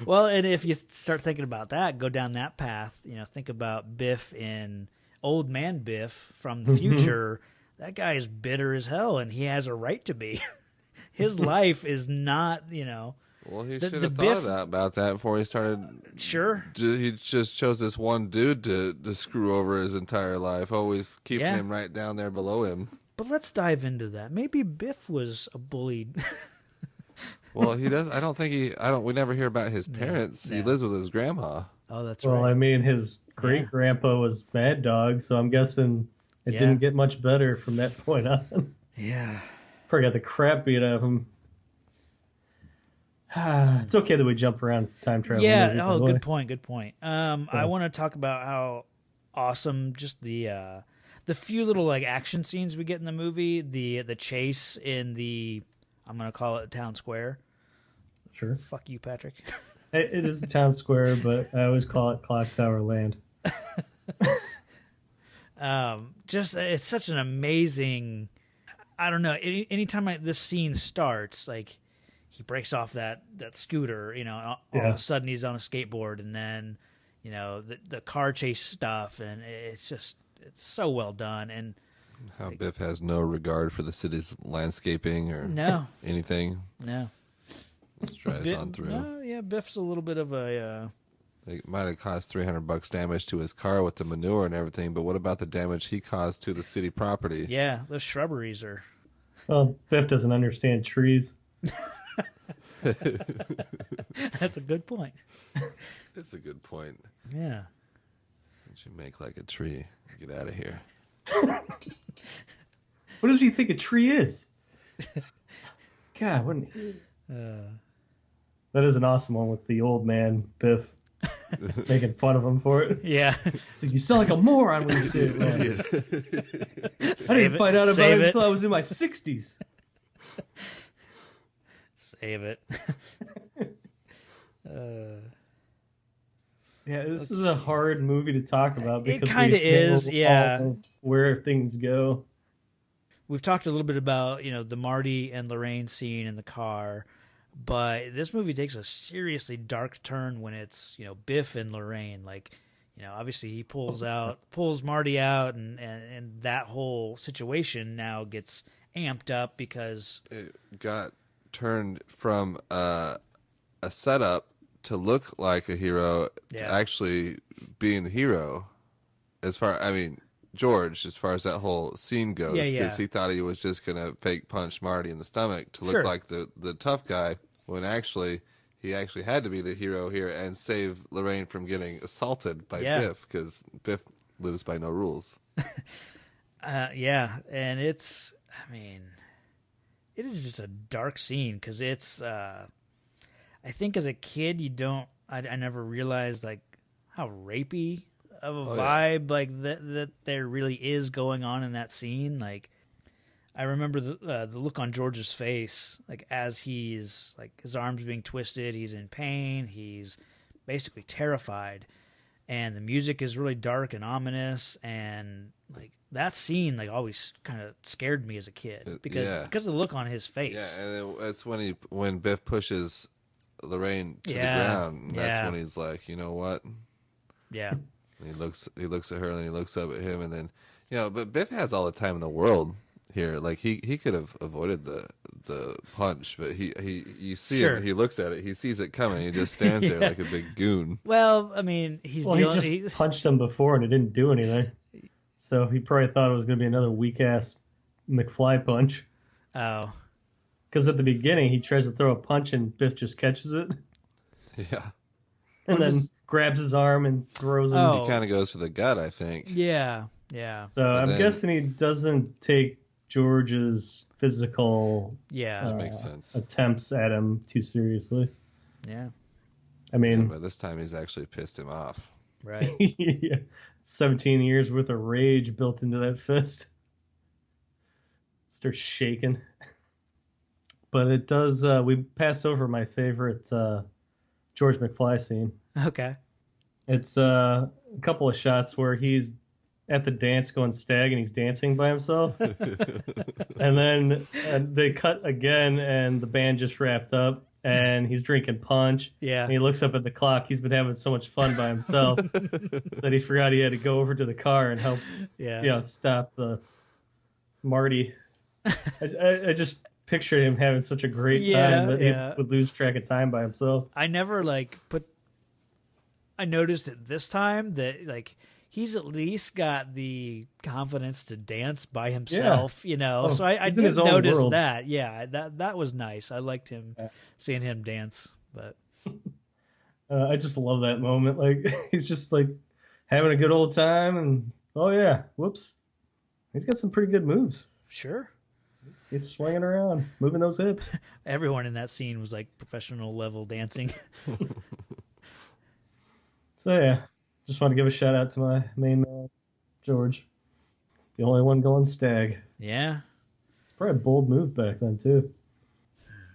A: Well, and if you start thinking about that, go down that path, think about Biff in Old Man Biff from the future. That guy is bitter as hell, and he has a right to be. His life is not,
C: Well, he should have thought about that before he started.
A: Sure.
C: He just chose this one dude to screw over his entire life, always keeping him right down there below him.
A: But let's dive into that. Maybe Biff was a bullied.
C: Well, he does. I don't think we never hear about his parents. He lives with his grandma.
A: Oh, that's right.
B: Well, I mean, his great grandpa was Mad Dog, so I'm guessing it didn't get much better from that point on.
A: Yeah.
B: Probably got the crap beat out of him. It's okay that we jump around. It's time travel.
A: Yeah. Good point. I want to talk about how awesome just the few little like action scenes we get in the movie. The chase in the, I'm gonna call it town square.
B: Sure.
A: Fuck you, Patrick.
B: It is a town square, but I always call it Clock Tower Land.
A: It's such an amazing. I don't know. Anytime this scene starts, like he breaks off that scooter, all of a sudden he's on a skateboard, and then the car chase stuff, and it's so well done. And
C: how Biff has no regard for the city's landscaping or anything.
A: No.
C: Let's drive on through.
A: No, yeah, Biff's a little bit of a.
C: It might have caused $300 damage to his car with the manure and everything, but what about the damage he caused to the city property?
A: Yeah, those shrubberies are.
B: Well, Biff doesn't understand trees.
A: That's a good point.
C: It's a good point.
A: Yeah.
C: Don't you make like a tree? Get out of here.
B: What does he think a tree is? God, wouldn't he? That is an awesome one with the old man Biff making fun of him for it.
A: Yeah.
B: It's like, you sound like a moron when you say it, man. I didn't find out about it until I was in my 60s.
A: Save it.
B: Yeah, this is a hard movie to talk about because
A: it kind of is,
B: where things go.
A: We've talked a little bit about, the Marty and Lorraine scene in the car, but this movie takes a seriously dark turn when it's, Biff and Lorraine. Like, obviously he pulls Marty out, and that whole situation now gets amped up because
C: it got turned from a setup to look like a hero to actually being the hero. George, as far as that whole scene goes, because he thought he was just going to fake punch Marty in the stomach to look like the tough guy, when he actually had to be the hero here and save Lorraine from getting assaulted by Biff, because Biff lives by no rules.
A: And it is just a dark scene because it's, I think as a kid, I never realized like how rapey of a vibe like that there really is going on in that scene. Like, I remember the look on George's face, like as he's like his arms being twisted, he's in pain, he's basically terrified, and the music is really dark and ominous, and like that scene like always kind of scared me as a kid because of the look on his face.
C: Yeah, and it's when Biff pushes Lorraine to the ground, and that's when he's like, you know what?
A: Yeah.
C: And he looks at her, and then he looks up at him, and then but Biff has all the time in the world here. Like he could have avoided the punch, but you see him, he looks at it, he sees it coming, he just stands there like a big goon.
A: Well, I mean, he
B: just punched him before and it didn't do anything. So he probably thought it was going to be another weak ass McFly punch.
A: Oh.
B: Because at the beginning he tries to throw a punch and Biff just catches it.
C: Yeah.
B: And then grabs his arm and throws him.
C: He kind of goes for the gut, I think.
A: Yeah.
B: So I'm guessing he doesn't take George's physical
C: that makes sense.
B: Attempts at him too seriously.
A: Yeah.
B: I mean,
C: by this time he's actually pissed him off.
A: Right.
B: 17 years worth of rage built into that fist. Starts shaking. But it does, we pass over my favorite George McFly scene.
A: Okay.
B: It's a couple of shots where he's at the dance going stag and he's dancing by himself. And then they cut again and the band just wrapped up and he's drinking punch.
A: Yeah.
B: And he looks up at the clock. He's been having so much fun by himself that he forgot he had to go over to the car and help stop the Marty. I just pictured him having such a great time that he would lose track of time by himself.
A: I never I noticed it this time that he's at least got the confidence to dance by himself, so I did notice that. Yeah, that was nice. I liked him seeing him dance, but
B: I just love that moment. Like he's just like having a good old time, and whoops, he's got some pretty good moves.
A: Sure.
B: He's swinging around, moving those hips.
A: Everyone in that scene was like professional level dancing.
B: So just want to give a shout out to my main man, George. The only one going stag.
A: Yeah.
B: It's probably a bold move back then too.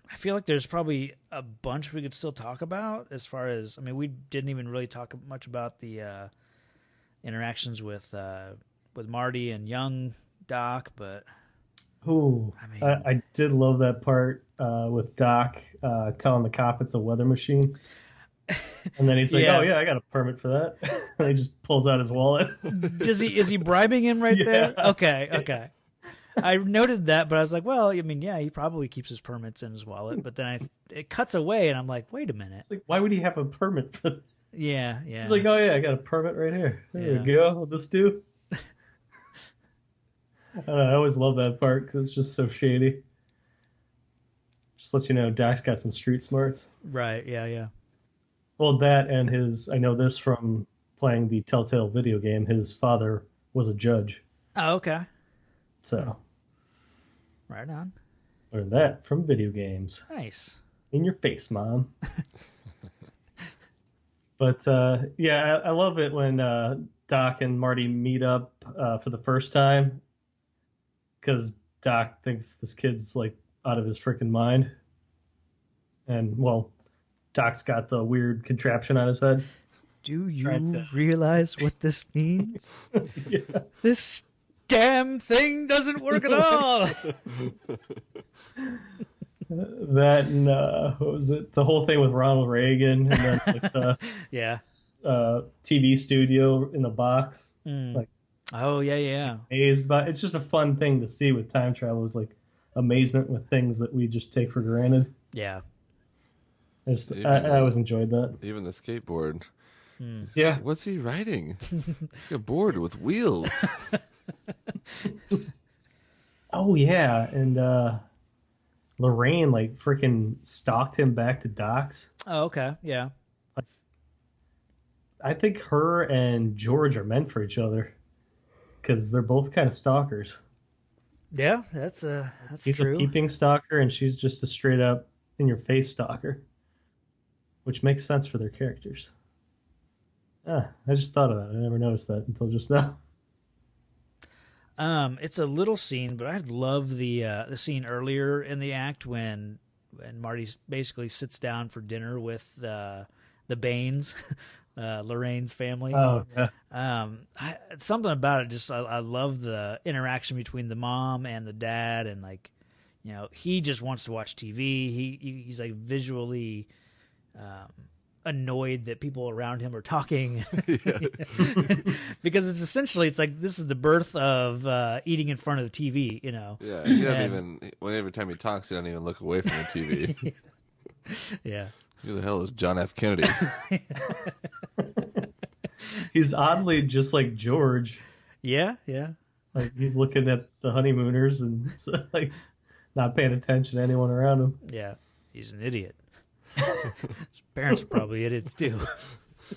A: I feel like there's probably a bunch we could still talk about as far as, we didn't even really talk much about the interactions with Marty and young Doc, but
B: ooh, I did love that part with Doc telling the cop it's a weather machine. And then he's like, "Oh yeah, I got a permit for that." And he just pulls out his wallet.
A: Is he bribing him right there? Okay. I noted that, but I was like, well, he probably keeps his permits in his wallet. But then it cuts away, and I'm like, wait a minute. It's
B: like, why would he have a permit for that?
A: Yeah.
B: He's like, oh yeah, I got a permit right here. There you go. Will this do? I always love that part because it's just so shady. Just lets you know Doc's got some street smarts.
A: Right. Yeah.
B: Well, that and I know this from playing the Telltale video game, his father was a judge.
A: Oh, okay.
B: So.
A: Right on.
B: Learned that from video games.
A: Nice.
B: In your face, Mom. But, I love it when Doc and Marty meet up for the first time. Because Doc thinks this kid's, like, out of his freaking mind. And, well, Doc's got the weird contraption on his head.
A: Do you realize what this means? This damn thing doesn't work at all.
B: That and what was it? The whole thing with Ronald Reagan, and then TV studio in the box. Like,
A: oh yeah.
B: amazed by it's just a fun thing to see with time travel. Is like amazement with things that we just take for granted.
A: Yeah.
B: I always enjoyed that.
C: Even the skateboard.
B: Yeah.
C: What's he riding? A board with wheels.
B: Oh yeah, and Lorraine like freaking stalked him back to Doc's.
A: Oh, okay. Yeah.
B: I think her and George are meant for each other because they're both kind of stalkers.
A: Yeah, that's
B: He's
A: true.
B: a peeping stalker, and she's just a straight up in your face stalker, which makes sense for their characters. I just thought of that. I never noticed that until just now.
A: It's a little scene, but I love the scene earlier in the act when Marty basically sits down for dinner with the Baines, Lorraine's family.
B: Oh yeah.
A: Something about it, just I love the interaction between the mom and the dad, and like, you know, he just wants to watch TV. He's like visually annoyed that people around him are talking because it's like this is the birth of eating in front of the TV, you know.
C: Yeah, he doesn't even. Every time he talks, he doesn't even look away from the TV.
A: Yeah.
C: Who the hell is John F. Kennedy?
B: He's oddly just like George.
A: Yeah.
B: Like he's looking at the honeymooners and like not paying attention to anyone around him.
A: Yeah, he's an idiot. His parents are probably idiots too.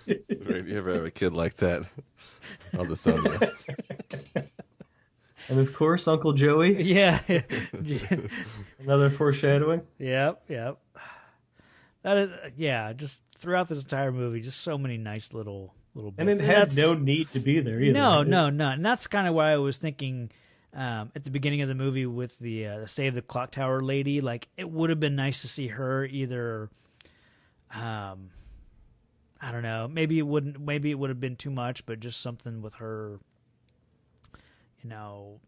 C: You ever have a kid like that on the Sonya?
B: And of course, Uncle Joey.
A: Yeah.
B: Another foreshadowing.
A: Yep. That is, just throughout this entire movie, just so many nice little bits.
B: And it had no need to be there either.
A: No. And that's kind of why I was thinking at the beginning of the movie with the Save the Clock Tower lady, like it would have been nice to see her either. I don't know. Maybe it would have been too much, but just something with her, you know,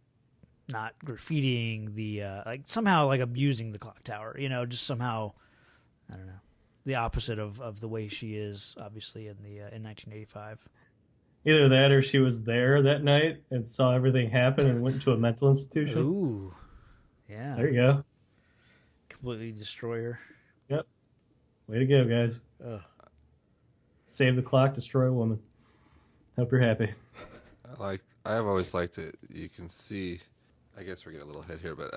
A: not graffitiing the like somehow like abusing the clock tower, you know, just somehow, I don't know, the opposite of the way she is obviously in 1985.
B: Either that or she was there that night and saw everything happen and went to a mental institution.
A: Ooh. Yeah.
B: There you go.
A: Completely destroy her.
B: Yep. Way to go, guys.
A: Ugh.
B: Save the clock, destroy a woman. Hope you're happy.
C: I've always liked it. You can see, I guess we're getting a little ahead here, but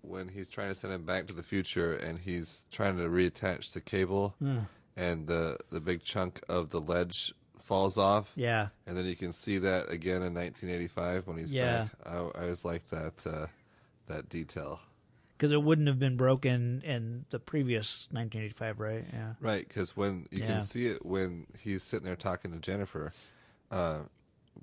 C: when he's trying to send him back to the future and he's trying to reattach the cable and the big chunk of the ledge falls off.
A: Yeah.
C: And then you can see that again in 1985 when he's back. I always liked that detail.
A: Because it wouldn't have been broken in the previous 1985, right? Yeah.
C: Right, because when you can see it when he's sitting there talking to Jennifer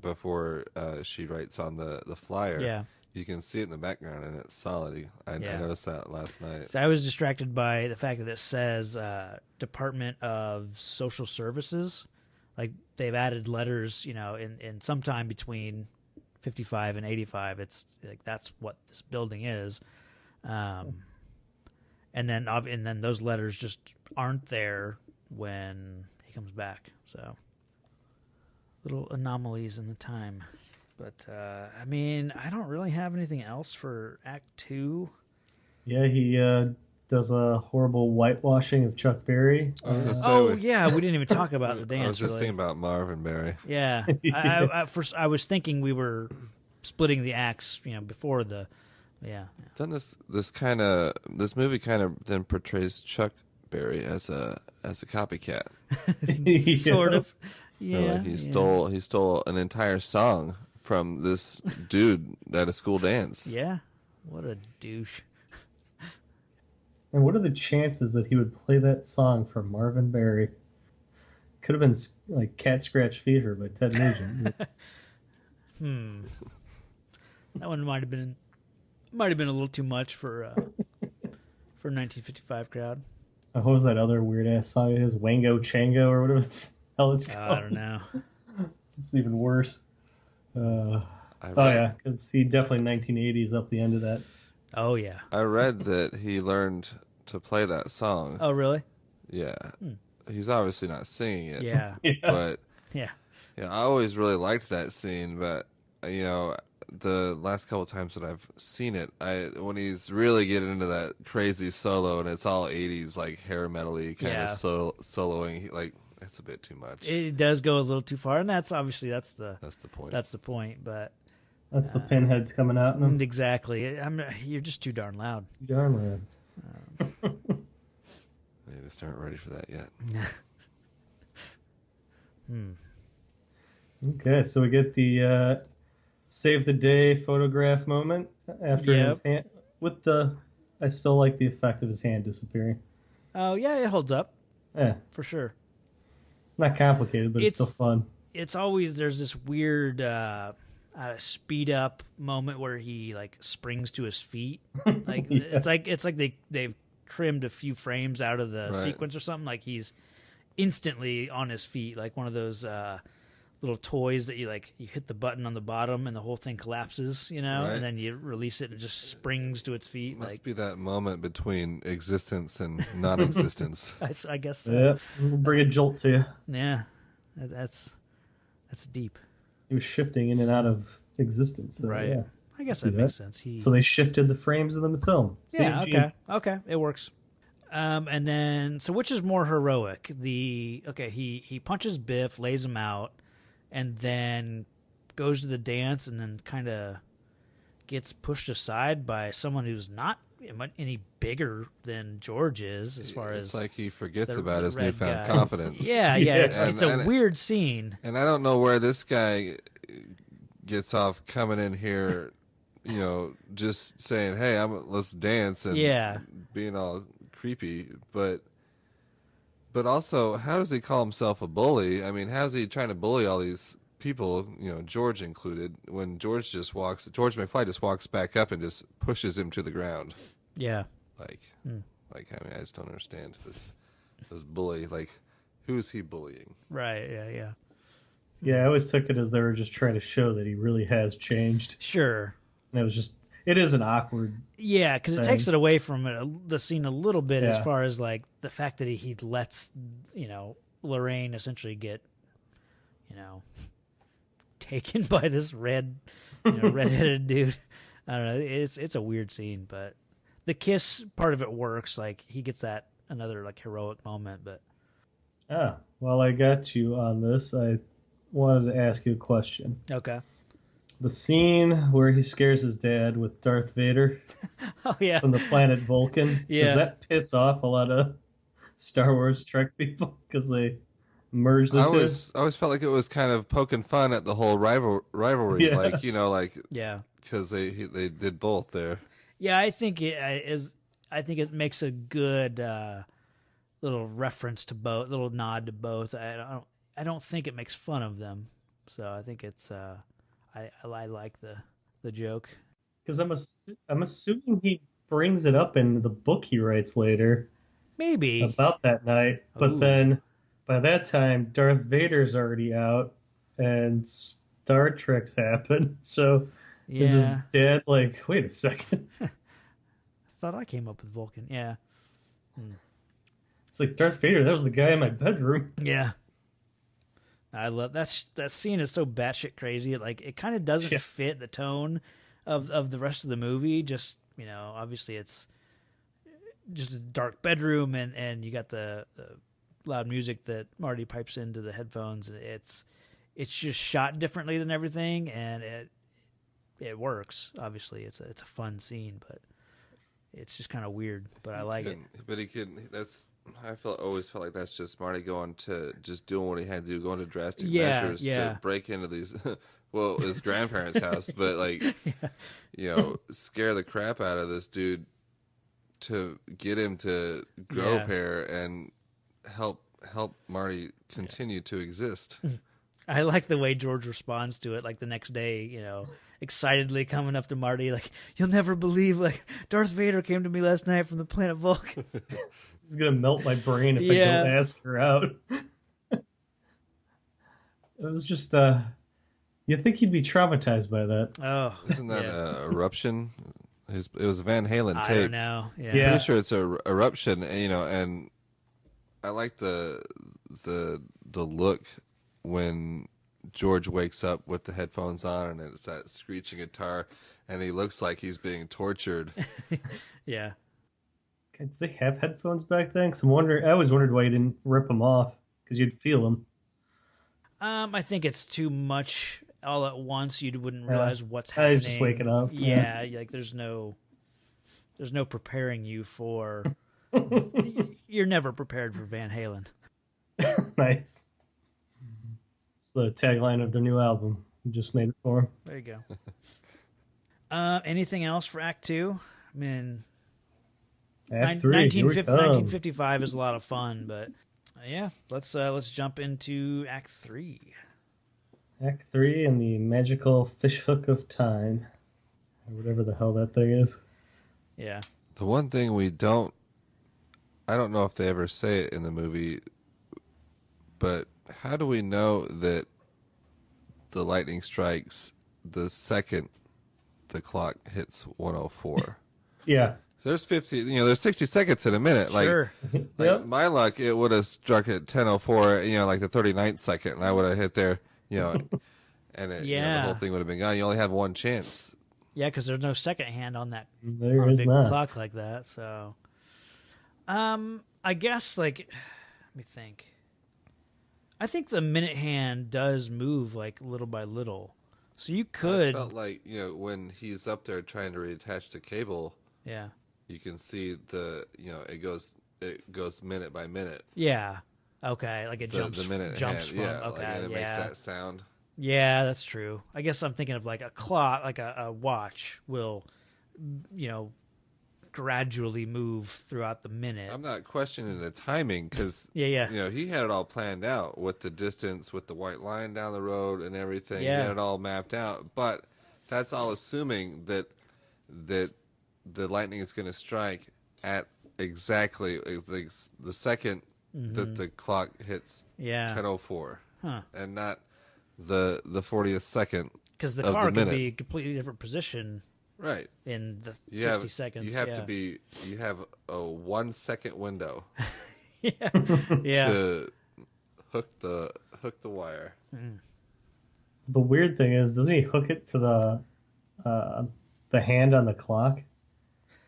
C: before she writes on the flyer.
A: Yeah.
C: You can see it in the background, and it's solid. I noticed that last night.
A: So I was distracted by the fact that it says Department of Social Services. Like, they've added letters, you know, in sometime between 55 and 85. It's like that's what this building is. And then those letters just aren't there when he comes back. So little anomalies in the time. But I mean, I don't really have anything else for Act 2.
B: Yeah, he does a horrible whitewashing of Chuck Berry.
A: Yeah, we didn't even talk about the dance.
C: I was just thinking about Marvin Berry.
A: Yeah, I was thinking we were splitting the acts, you know, before the. Yeah.
C: Then this movie kind of then portrays Chuck Berry as a copycat.
A: Sort of. Yeah.
C: Like he stole an entire song from this dude at a school dance.
A: Yeah. What a douche.
B: And what are the chances that he would play that song for Marvin Berry? Could have been like Cat Scratch Fever by Ted Nugent.
A: That one might have been a little too much for 1955 crowd.
B: What was that other weird ass song of his? Wango Chango or whatever the hell it's called.
A: I don't know.
B: It's even worse. Yeah, because he definitely 1980s up the end of that.
A: Oh yeah.
C: I read that he learned to play that song.
A: Oh really?
C: Yeah. he's obviously not singing it.
A: Yeah.
C: But
A: Yeah.
C: yeah, I always really liked that scene. But the last couple of times that I've seen it, when he's really getting into that crazy solo and it's all 80s like hair metal-y kind of soloing, like it's a bit too much.
A: It does go a little too far, and that's the
C: point.
A: That's the point, but
B: that's the pinheads coming out in them.
A: Exactly. You're just too darn loud.
B: Too darn loud.
C: They just aren't ready for that yet.
B: Okay, so we get the save the day photograph moment after his hand. I still like the effect of his hand disappearing.
A: Oh yeah, it holds up.
B: Yeah,
A: for sure.
B: Not complicated, but it's still fun.
A: It's always there's this weird speed up moment where he like springs to his feet. Like it's like they've trimmed a few frames out of the sequence or something. Like he's instantly on his feet, like one of those little toys that you hit the button on the bottom and the whole thing collapses, and then you release it and it just springs to its feet.
C: Must be that moment between existence and non-existence.
A: I guess so.
B: Yeah, we'll bring a jolt to you.
A: Yeah, that's deep.
B: He was shifting in and out of existence. So,
A: right.
B: Yeah.
A: I guess that makes sense.
B: So they shifted the frames of the film.
A: Yeah, okay. It works. And then, so which is more heroic? He punches Biff, lays him out, and then goes to the dance and then kind of gets pushed aside by someone who's not any bigger than George is, as far as...
C: It's like he forgets about his newfound confidence.
A: Yeah. It's a weird scene.
C: And I don't know where this guy gets off coming in here, just saying, hey, let's dance and being all creepy, but also, how does he call himself a bully? I mean, how's he trying to bully all these people, George included, when George McFly just walks back up and just pushes him to the ground?
A: Yeah.
C: I just don't understand this bully. Like, who is he bullying?
A: Right, yeah.
B: Yeah, I always took it as they were just trying to show that he really has changed.
A: Sure.
B: And it is an awkward.
A: Yeah, because it takes it away from the scene a little bit, as far as like the fact that he lets Lorraine essentially get taken by this redheaded dude. I don't know. It's a weird scene, but the kiss part of it works. Like he gets that another like heroic moment. But
B: well, I got you on this. I wanted to ask you a question.
A: Okay.
B: The scene where he scares his dad with Darth Vader from the planet Vulcan, does that piss off a lot of Star Wars Trek people because they merged the two?
C: I always felt like it was kind of poking fun at the whole rivalry, because they did both there.
A: Yeah, I think it is. I think it makes a good little reference to both, little nod to both. I don't think it makes fun of them, so I think it's. I like the joke.
B: Because I'm assuming he brings it up in the book he writes later.
A: Maybe.
B: About that night. But then by that time, Darth Vader's already out and Star Trek's happened. So is his dad like, wait a second?
A: I thought I came up with Vulcan. Yeah.
B: It's like, Darth Vader, that was the guy in my bedroom.
A: Yeah. I love that scene is so batshit crazy. It kind of doesn't fit the tone of the rest of the movie. Just obviously it's just a dark bedroom and you got the loud music that Marty pipes into the headphones. It's just shot differently than everything, and it works. Obviously, it's a fun scene, but it's just kind of weird. But I like it.
C: But always felt like that's just Marty doing what he had to do, going to drastic measures to break into these, his grandparents' house, but scare the crap out of this dude to get him to grow a pair and help Marty continue to exist.
A: I like the way George responds to it. Like the next day, excitedly coming up to Marty, like, you'll never believe, like, Darth Vader came to me last night from the planet Vulcan.
B: It's going to melt my brain if I don't ask her out. It was just, you'd think he'd be traumatized by that.
A: Oh.
C: Isn't that Eruption? It was a Van Halen tape.
A: I don't know. Yeah.
C: I'm pretty sure it's a Eruption, and I like the the look when George wakes up with the headphones on and it's that screeching guitar, and he looks like he's being tortured.
A: Yeah.
B: Did they have headphones back then? 'Cause I always wondered why you didn't rip them off, because you'd feel them.
A: I think it's too much all at once. You wouldn't realize what's happening.
B: I was just waking up.
A: Yeah, like there's no preparing you for. You're never prepared for Van Halen.
B: Nice. It's the tagline of their new album. You just made it for him.
A: There you go. Anything else for Act 2? I mean,
B: Act 3, here we come.
A: 1955 is a lot of fun, but yeah, let's jump into Act 3.
B: Act 3 and the magical fishhook of time. Or whatever the hell that thing is.
A: Yeah.
C: The one thing I don't know if they ever say it in the movie, but how do we know that the lightning strikes the second the clock hits 104?
B: Yeah.
C: So there's 60 seconds in a minute.
A: Sure.
B: Yep.
C: My luck, it would have struck at 10:04, like the 39th second, and I would have hit there, and the whole thing would have been gone. You only have one chance.
A: Yeah, because there's no second hand on that
B: There is
A: big
B: not.
A: clock like that. So, I guess let me think. I think the minute hand does move like little by little, so you could.
C: I felt like when he's up there trying to reattach the cable.
A: Yeah.
C: You can see it goes minute by minute.
A: Yeah. Okay. Like it
C: The minute
A: jumps
C: hand.
A: from.
C: Yeah.
A: Okay.
C: And it makes that sound.
A: Yeah, that's true. I guess I'm thinking of like a clock, like a watch will, gradually move throughout the minute.
C: I'm not questioning the timing because
A: he had
C: it all planned out with the distance, with the white line down the road and everything.
A: Yeah.
C: He had it all mapped out. But that's all assuming that the lightning is going to strike at exactly the second that the clock hits 10:04, and not the 40th second.
A: Because the car could be a completely different position.
C: Right.
A: In the 60 seconds.
C: You have you have a 1 second window.
A: Yeah.
C: To hook the wire.
A: Mm.
B: The weird thing is, doesn't he hook it to the hand on the clock?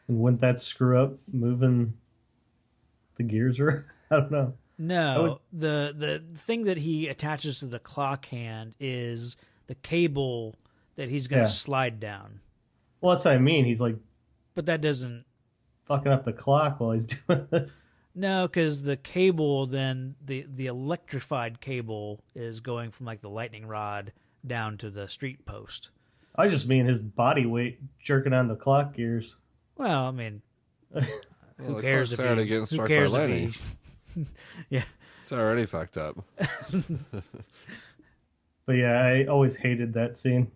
B: And wouldn't that screw up moving the gears around? I don't know.
A: No, the thing that he attaches to the clock hand is the cable that he's going to slide down.
B: Well, that's what I mean. He's like,
A: but that doesn't
B: fucking up the clock while he's doing this.
A: No, because the cable, then the electrified cable is going from like the lightning rod down to the street post.
B: I just mean his body weight jerking on the clock gears.
A: Well, I mean, who cares if
C: already getting struck by lightning?
A: Yeah,
C: it's already fucked up.
B: But yeah, I always hated that scene.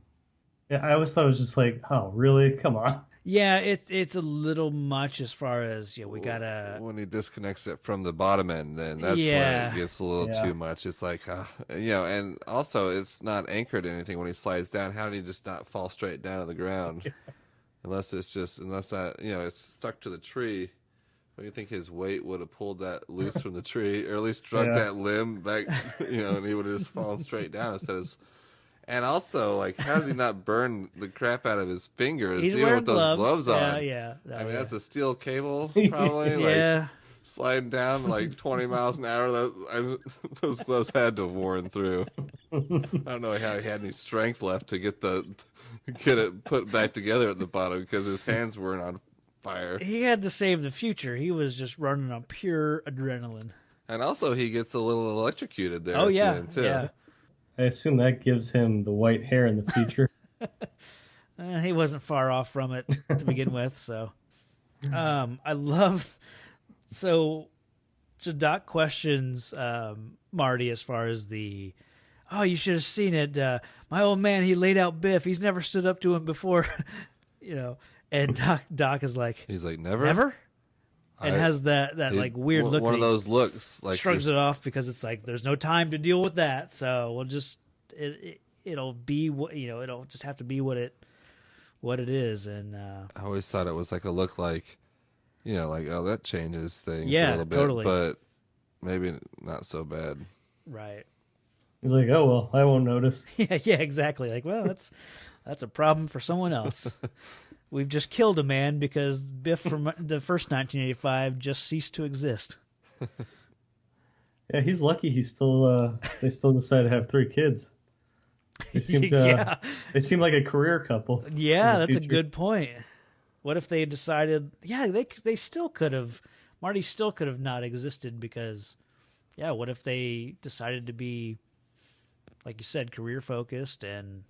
B: Yeah, I always thought it was just like, oh, really? Come on.
A: Yeah, it's a little much as far as we gotta.
C: When he disconnects it from the bottom end, then that's when it gets a little too much. It's like, and also it's not anchored to anything when he slides down. How did he just not fall straight down to the ground? Unless that it's stuck to the tree. Don't you think his weight would have pulled that loose from the tree, or at least struck that limb back, and he would have just fallen straight down instead of. And also, like, how did he not burn the crap out of his fingers?
A: He's
C: even
A: wearing
C: with those gloves on.
A: Yeah.
C: I mean, that's a steel cable, probably.
A: Yeah.
C: Sliding down like 20 miles an hour. Those gloves had to have worn through. I don't know how he had any strength left to get it put back together at the bottom because his hands weren't on fire.
A: He had to save the future. He was just running on pure adrenaline.
C: And also, he gets a little electrocuted there.
A: Oh,
C: at
A: yeah.
C: the end, too.
A: Yeah.
B: I assume that gives him the white hair in the future.
A: He wasn't far off from it to begin with, so. I love... So Doc questions Marty as far as the... Oh, you should have seen it. My old man, he laid out Biff. He's never stood up to him before. And Doc is like...
C: He's like, never?
A: Never? And has that like weird look.
C: One of those looks. Like
A: shrugs it off because it's like, there's no time to deal with that. So we'll just, it'll be, it'll just have to be what it is. And
C: I always thought it was like a look like, like, oh, that changes things a
A: Yeah,
C: little bit.
A: totally.
C: But maybe not so bad.
A: Right.
B: He's like, oh, well, I won't notice.
A: Yeah, exactly. Like, well, that's a problem for someone else. We've just killed a man because Biff from the first 1985 just ceased to exist.
B: Yeah, he's lucky they still decided to have 3 kids. They seem
A: Yeah.
B: They seem like a career couple.
A: Yeah, that's a
B: future.
A: good point. What if they decided, yeah, they still could have, Marty still could have not existed because, yeah, what if they decided to be, like you said, career focused and...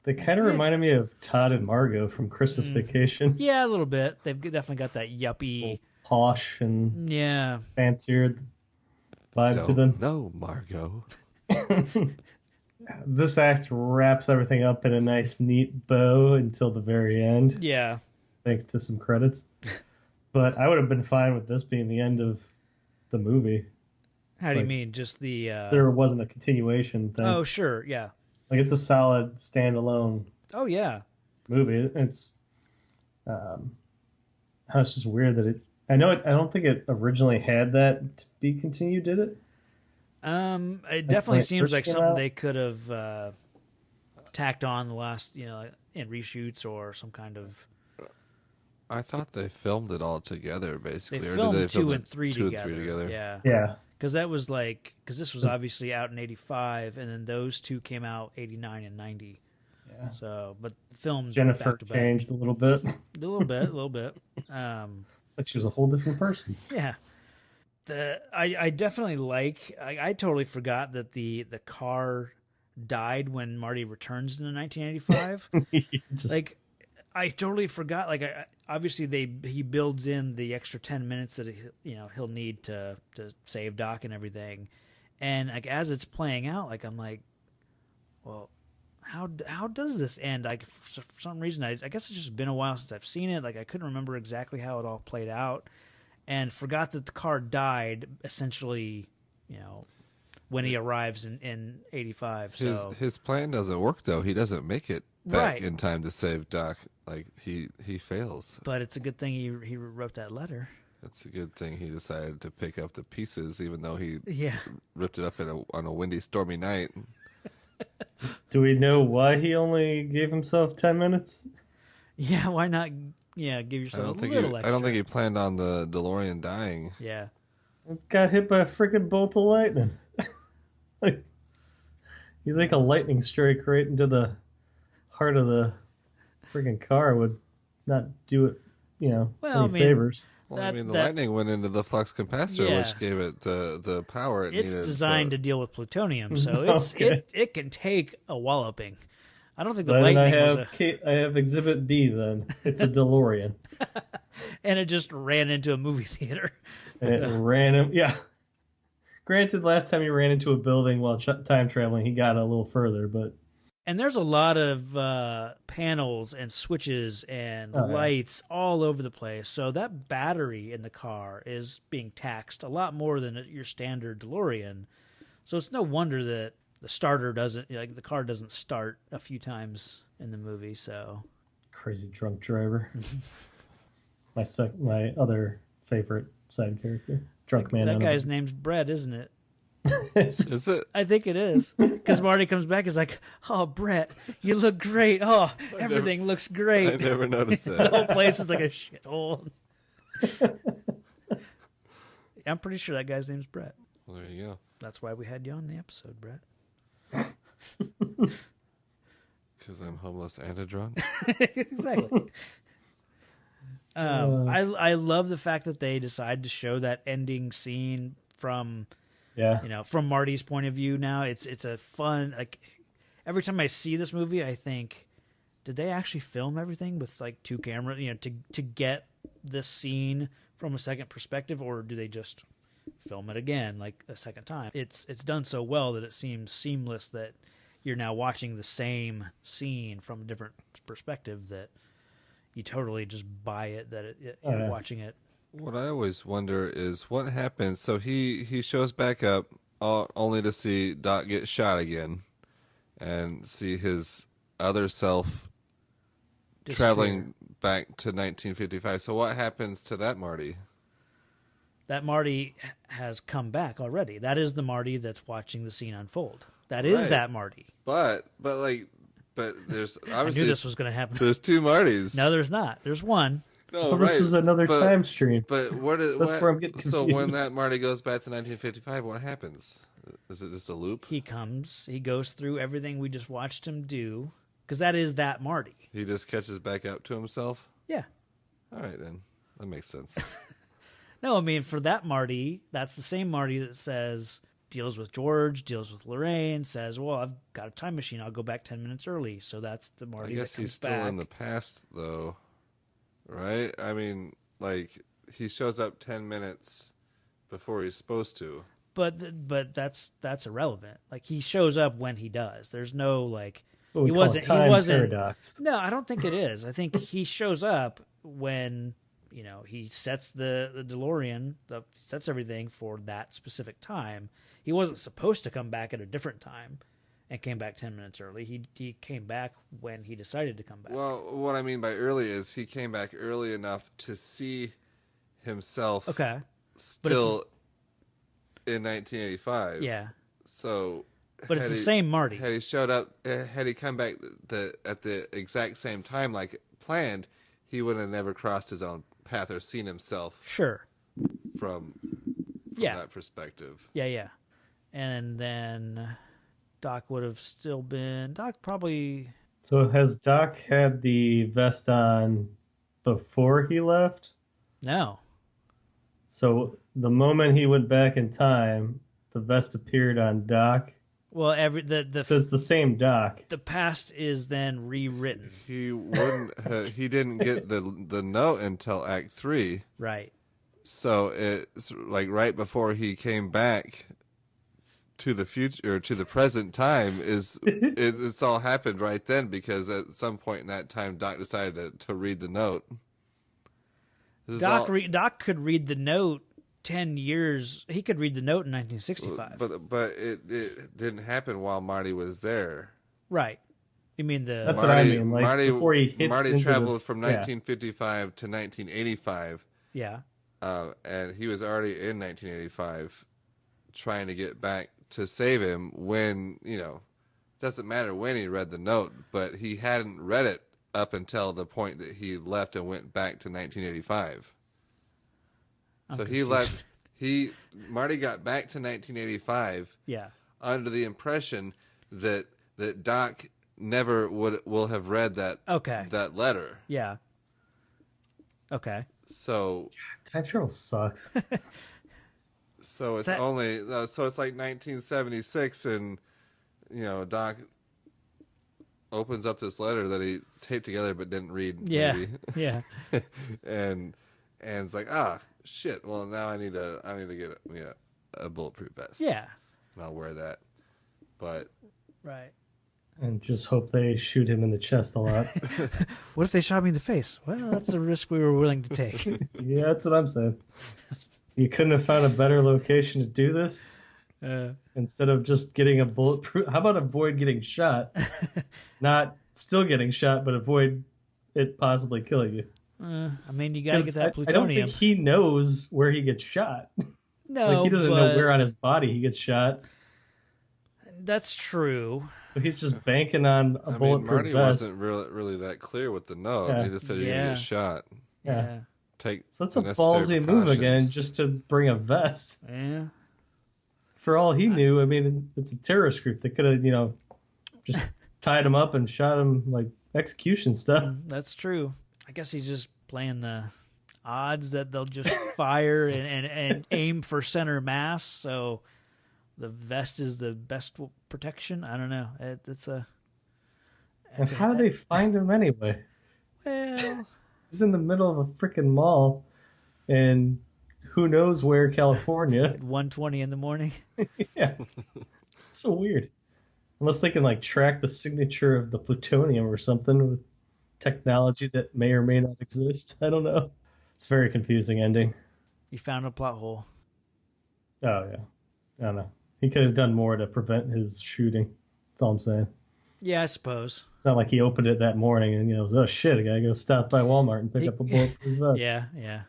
B: They kind of reminded me of Todd and Margot from Christmas Vacation.
A: Yeah, a little bit. They've definitely got that yuppie,
B: Posh and
A: yeah,
B: fancier vibe to them.
C: No, Margot.
B: This act wraps everything up in a nice, neat bow until the very end,
A: yeah.
B: thanks to some credits. But I would have been fine with this being the end of the movie.
A: How do you mean? Just the...
B: There wasn't a continuation thing.
A: Oh, sure, yeah.
B: Like, it's a solid standalone
A: Oh, yeah.
B: movie. It's just weird that I don't think it originally had that to be continued, did it?
A: It definitely
B: when it
A: seems
B: first
A: like
B: came
A: something
B: out?
A: they could have tacked on the last, in reshoots or some kind of...
C: I thought they filmed it all together,
A: They
C: basically. Or
A: filmed
C: did they
A: 2
C: film
A: and 3
C: two
A: together.
C: and 3 together?
A: Yeah.
B: Yeah.
A: Because this was obviously out in 85, and then those 2 came out 89 and 90.
B: Yeah.
A: So, but filmed
B: Jennifer
A: back to back.
B: changed a little bit.
A: A little bit.
B: It's like she was a whole different person.
A: Yeah. I definitely I totally forgot that the car died when Marty returns in 1985. Like, I totally forgot. Like, obviously he builds in the extra 10 minutes that he'll need to save Doc and everything, and like as it's playing out, like I'm like, well, how does this end? Like for some reason, I guess it's just been a while since I've seen it. Like I couldn't remember exactly how it all played out, and forgot that the car died essentially, when he arrives in 85. So
C: His plan doesn't work though. He doesn't make it back
A: Right.
C: in time to save Doc. Like he fails.
A: but it's a good thing he wrote that letter.
C: It's a good thing he decided to pick up the pieces, even though he
A: Yeah.
C: ripped it up on a windy, stormy night.
B: Do we know why he only gave himself 10 minutes?
A: Yeah, why not? Yeah, give yourself a little extra.
C: I don't think he planned on the DeLorean dying.
A: Yeah,
B: Got hit by a freaking bolt of lightning. Like, you think a lightning strike right into the heart of the freaking car would not do it,
A: Well,
B: any favors?
C: Well, the lightning went into the flux capacitor,
A: Yeah.
C: which gave it the power it
A: it's
C: needed.
A: designed to deal with plutonium, so
B: Okay.
A: it can take a walloping. I don't think the
B: Then
A: lightning
B: I have Exhibit B. Then it's a DeLorean,
A: and it just ran into a movie theater.
B: and it ran him. Yeah. Granted, last time he ran into a building while time traveling, he got a little further, but
A: And there's a lot of panels and switches and
B: Oh, yeah.
A: lights all over the place. So that battery in the car is being taxed a lot more than your standard DeLorean. So it's no wonder that the car doesn't start a few times in the movie. So
B: crazy drunk driver. My other favorite side character, drunk man.
A: that guy's name's Brett, isn't it?
C: Is it?
A: I think it is. Because Marty comes back, he's like, "Oh, Brett, you look great. Oh, everything looks great."
C: I never noticed
A: The
C: that.
A: whole place is like a shithole. I'm pretty sure that guy's name's Brett.
C: Well, there you go.
A: That's why we had you on the episode, Brett.
C: Because I'm homeless and a drunk.
A: Exactly. I love the fact that they decide to show that ending scene from from Marty's point of view. Now it's a fun, like, every time I see this movie, I think, did they actually film everything with like 2 cameras, to get this scene from a second perspective, or do they just film it again like a second time? It's done so well that it seems seamless that you're now watching the same scene from a different perspective, that you totally just buy it, that you're watching it.
C: What I always wonder is what happens. So he shows back up only to see Doc get shot again and see his other self traveling back to 1955. So what happens to that Marty?
A: That Marty has come back already. That is the Marty that's watching the scene unfold. That is that Marty.
C: But there's obviously
A: I knew this was going to happen.
C: There's two Martys.
A: No, there's not. There's one.
C: No,
B: well, this is another time stream.
C: But
B: where I'm getting confused.
C: So when that Marty goes back to 1955, what happens? Is it just a loop?
A: He goes through everything we just watched him do, because that is that Marty.
C: He just catches back up to himself?
A: Yeah.
C: All right, then. That makes sense.
A: No, I mean, for that Marty, that's the same Marty that deals with George, deals with Lorraine, says, well, I've got a time machine. I'll go back 10 minutes early. So that's the Marty that comes back. I guess he's still
C: in the past, though. Right? I mean, like, he shows up 10 minutes before he's supposed to.
A: But that's irrelevant. Like, he shows up when he does. There's no, like,
B: he wasn't paradox.
A: No, I don't think it is. I think he shows up when, he sets the DeLorean, sets everything for that specific time. He wasn't supposed to come back at a different time and came back 10 minutes early. He came back when he decided to come back.
C: Well, what I mean by early is he came back early enough to see himself still in 1985.
A: Yeah.
C: So,
A: but it's the same Marty.
C: Had he showed up, had he come back at the exact same time like planned, he would have never crossed his own path or seen himself.
A: Sure.
C: From that perspective.
A: Yeah. And then Doc would have still been... Doc probably...
B: So has Doc had the vest on before he left?
A: No.
B: So the moment he went back in time, the vest appeared on Doc?
A: Well,
B: so it's the same Doc.
A: The past is then rewritten.
C: He wouldn't. He didn't get the note until Act 3.
A: Right.
C: So it's like right before he came back to the future or to the present time it's all happened right then, because at some point in that time Doc decided to read the note.
A: Doc could read the note 10 years. He could read the note in 1965.
C: But it didn't happen while Marty was there.
A: Right. You mean
B: That's what I mean. Like before he hits
C: Marty traveled from 1955 to 1985.
A: Yeah.
C: And he was already in 1985 trying to get back to save him when, doesn't matter when he read the note, but he hadn't read it up until the point that he left and went back to 1985. Marty got back to 1985 under the impression that Doc never will have read that letter.
A: Yeah. Okay.
C: So
B: time travel sucks.
C: So it's it's like 1976, and Doc opens up this letter that he taped together but didn't read.
A: Yeah.
C: Maybe.
A: Yeah.
C: and it's like, shit. Well, now I need to get a bulletproof vest.
A: Yeah.
C: And I'll wear that. But
A: right.
B: And just hope they shoot him in the chest a lot.
A: What if they shot me in the face? Well, that's a risk we were willing to take.
B: Yeah, that's what I'm saying. You couldn't have found a better location to do this? Instead of just getting a bulletproof... How about avoid getting shot? Not still getting shot, but avoid it possibly killing you.
A: I mean, you got to get that plutonium.
B: I don't think he knows where he gets shot.
A: No,
B: he doesn't know where on his body he gets shot.
A: That's true.
B: So he's just banking on a bulletproof
C: Marty
B: vest.
C: wasn't really that clear with the note.
B: Yeah.
C: He just said you're going to get shot.
B: Yeah.
C: So
B: that's a ballsy move again, just to bring a vest.
A: Yeah.
B: For all he knew, I mean, it's a terrorist group. They could have, just tied him up and shot him like execution stuff.
A: That's true. I guess he's just playing the odds that they'll just fire and aim for center mass. So the vest is the best protection. I don't know.
B: And how do they find him anyway?
A: Well,
B: he's in the middle of a freaking mall, and who knows where, California.
A: At 1:20 in the morning.
B: Yeah. It's so weird. Unless they can track the signature of the plutonium or something with technology that may or may not exist. I don't know. It's a very confusing ending.
A: You found a plot hole.
B: Oh, yeah. I don't know. He could have done more to prevent his shooting. That's all I'm saying.
A: Yeah, I suppose.
B: It's not like he opened it that morning and, oh, shit, I got to go stop by Walmart and pick up a bulletproof vest.
A: Yeah.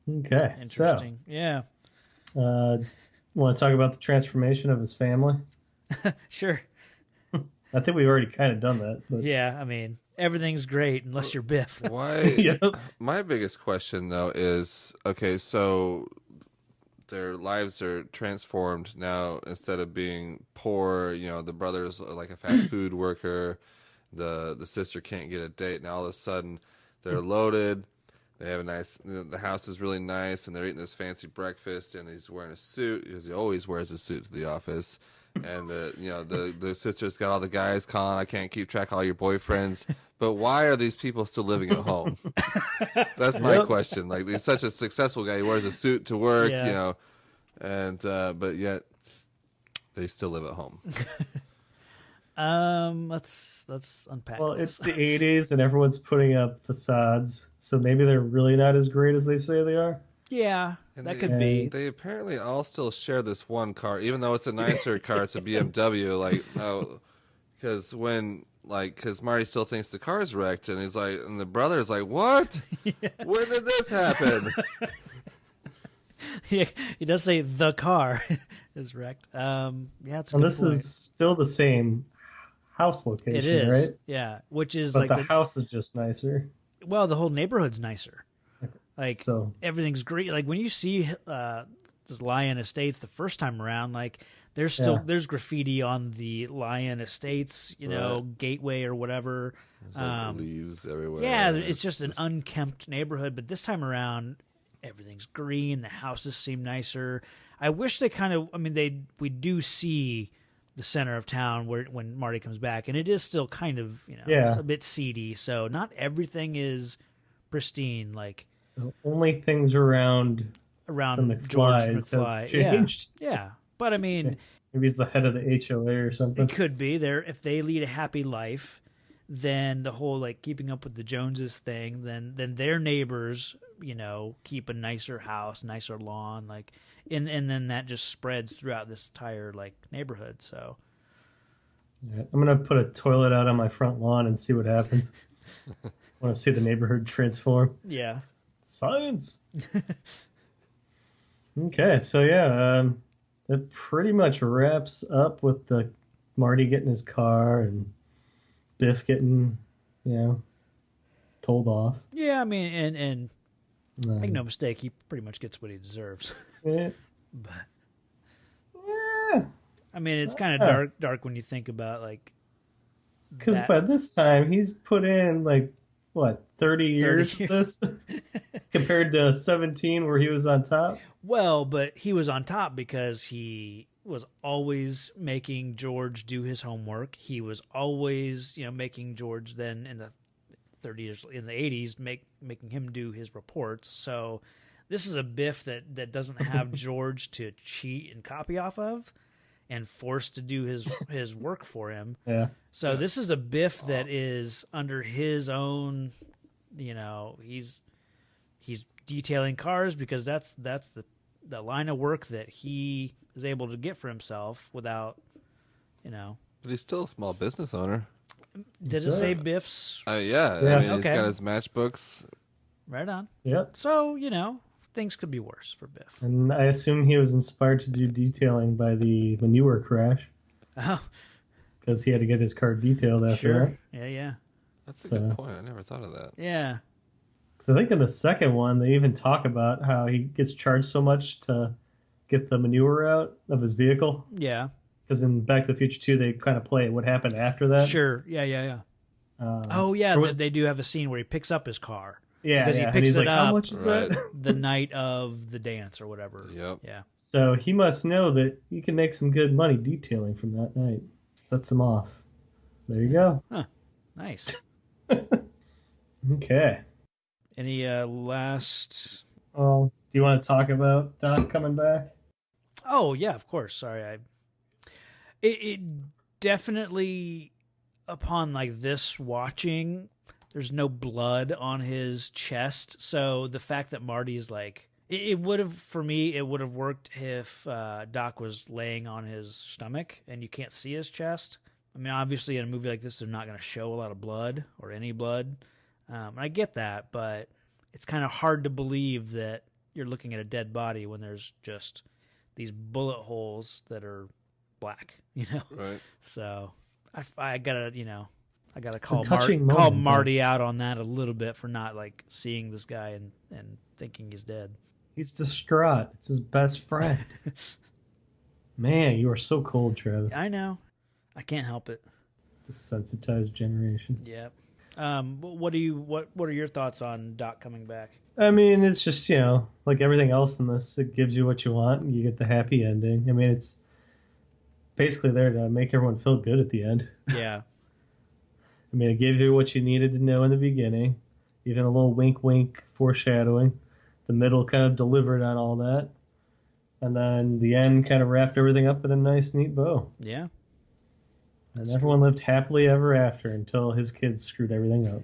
B: Okay.
A: Interesting. Yeah.
B: So, want to talk about the transformation of his family?
A: Sure.
B: I think we've already kind of done that. But
A: Yeah, I mean, everything's great unless you're Biff.
C: Why?
B: Yep.
C: My biggest question though is, okay, so their lives are transformed now. Instead of being poor, the brother's like a fast food worker, the sister can't get a date. Now all of a sudden they're loaded. They have a nice. The house is really nice, and they're eating this fancy breakfast. And he's wearing a suit because he always wears a suit to the office. And the sister's got all the guys calling. I can't keep track of all your boyfriends. But why are these people still living at home? That's my question. Like, he's such a successful guy. He wears a suit to work,
A: Yeah.
C: and but yet they still live at home.
A: Let's unpack.
B: Well,
A: this.
B: it's the 80s and everyone's putting up facades, so maybe they're really not as great as they say they are.
A: Yeah,
C: And
A: that
C: they-
A: could be.
C: They apparently all still share this one car, even though it's a nicer car. It's a BMW. Like, no, because because Marty still thinks the car's wrecked, and he's like, and the brother's like, "What? When did this happen?"
A: Yeah, he does say the car is wrecked. Yeah, it's a
B: And
A: good
B: this
A: point.
B: is still the same house location,
A: It is,
B: right?
A: yeah. Which is
B: But
A: like
B: the house is just nicer.
A: well, the whole neighborhood's nicer. Like
B: So
A: everything's great. Like when you see this Lion Estates the first time around, like there's there's graffiti on the Lion Estates, gateway or whatever.
C: There's like leaves everywhere.
A: Yeah, it's just an unkempt neighborhood. But this time around, everything's green. The houses seem nicer. I wish they kind of. I mean, we do see the center of town when Marty comes back, and it is still kind of a bit seedy. So not everything is pristine. Like.
B: so only things around the
A: George
B: McFlys
A: McFly.
B: have changed.
A: Yeah. But I mean,
B: Maybe he's the head of the HOA or something.
A: it could be there if they lead a happy life, then the whole like keeping up with the Joneses thing, then their neighbors, keep a nicer house, nicer lawn, like and then that just spreads throughout this entire like neighborhood. So
B: Yeah, I'm gonna put a toilet out on my front lawn and see what happens. I want to see the neighborhood transform.
A: yeah.
B: Science. Okay, so yeah, that pretty much wraps up with the Marty getting his car and Biff getting, told off.
A: Yeah, I mean and
B: Um,
A: make no mistake, he pretty much gets what he deserves.
B: yeah,
A: But
B: yeah,
A: I mean it's kind of dark when you think about like
B: because
A: that-
B: by this time he's put in like what 30 years of this compared to 17 where he was on top.
A: Well, but he was on top because he was always making George do his homework. He was always, making George then in the 30s, in the 80s, making him do his reports. So this is a Biff that doesn't have George to cheat and copy off of and forced to do his work for him.
B: Yeah.
A: So this is a Biff that is under his own, he's detailing cars because that's the line of work that he is able to get for himself without,
C: But he's still a small business owner.
A: Did it say Biff's?
C: Yeah.
B: Yeah.
C: I mean,
A: Okay.
C: he's got his matchbooks.
A: Right on.
B: Yep.
A: So, things could be worse for Biff.
B: And I assume he was inspired to do detailing by the manure crash
A: Oh,
B: because he had to get his car detailed after
A: sure.
B: that.
A: Yeah.
C: That's a
B: So-
C: good point. I never thought of that.
A: Yeah.
B: So I think in the second one, they even talk about how he gets charged so much to get the manure out of his vehicle.
A: Yeah.
B: Because in Back to the Future 2, they kind of play what happened after that.
A: Sure. Yeah. Oh, yeah.
B: there was-
A: They do have a scene where he picks up his car
B: Yeah,
A: because he
B: and
A: picks
B: he's
A: it
B: like, how
A: up
B: much is
C: Right.
B: that?
A: the night of the dance or whatever.
C: Yep.
A: Yeah.
B: So he must know that you can make some good money detailing from that night. Sets him off. There you go.
A: Nice.
B: Okay.
A: Any last...
B: Well, do you want to talk about Doc coming back?
A: Oh, yeah, of course. Sorry. It definitely, upon like this watching, there's no blood on his chest. So the fact that Marty is like, it would have, for me, it would have worked if Doc was laying on his stomach and you can't see his chest. I mean, obviously in a movie like this, they're not going to show a lot of blood or any blood. I get that, but it's kind of hard to believe that you're looking at a dead body when there's just these bullet holes that are black,
C: Right.
A: So I gotta, I gotta call
B: moment,
A: Marty out on that a little bit for not like seeing this guy and thinking he's dead.
B: He's distraught. It's his best friend. Man, you are so cold, Travis.
A: I know. I can't help it.
B: Desensitized generation.
A: Yeah. What are your thoughts on Doc coming back?
B: I mean, it's just, like everything else in this, it gives you what you want, and you get the happy ending. I mean, it's basically there to make everyone feel good at the end.
A: Yeah.
B: I mean, it gave you what you needed to know in the beginning, even a little wink foreshadowing. The middle kind of delivered on all that. And then the end kind of wrapped everything up in a nice, neat bow.
A: Yeah.
B: And everyone lived happily ever after until his kids screwed everything up.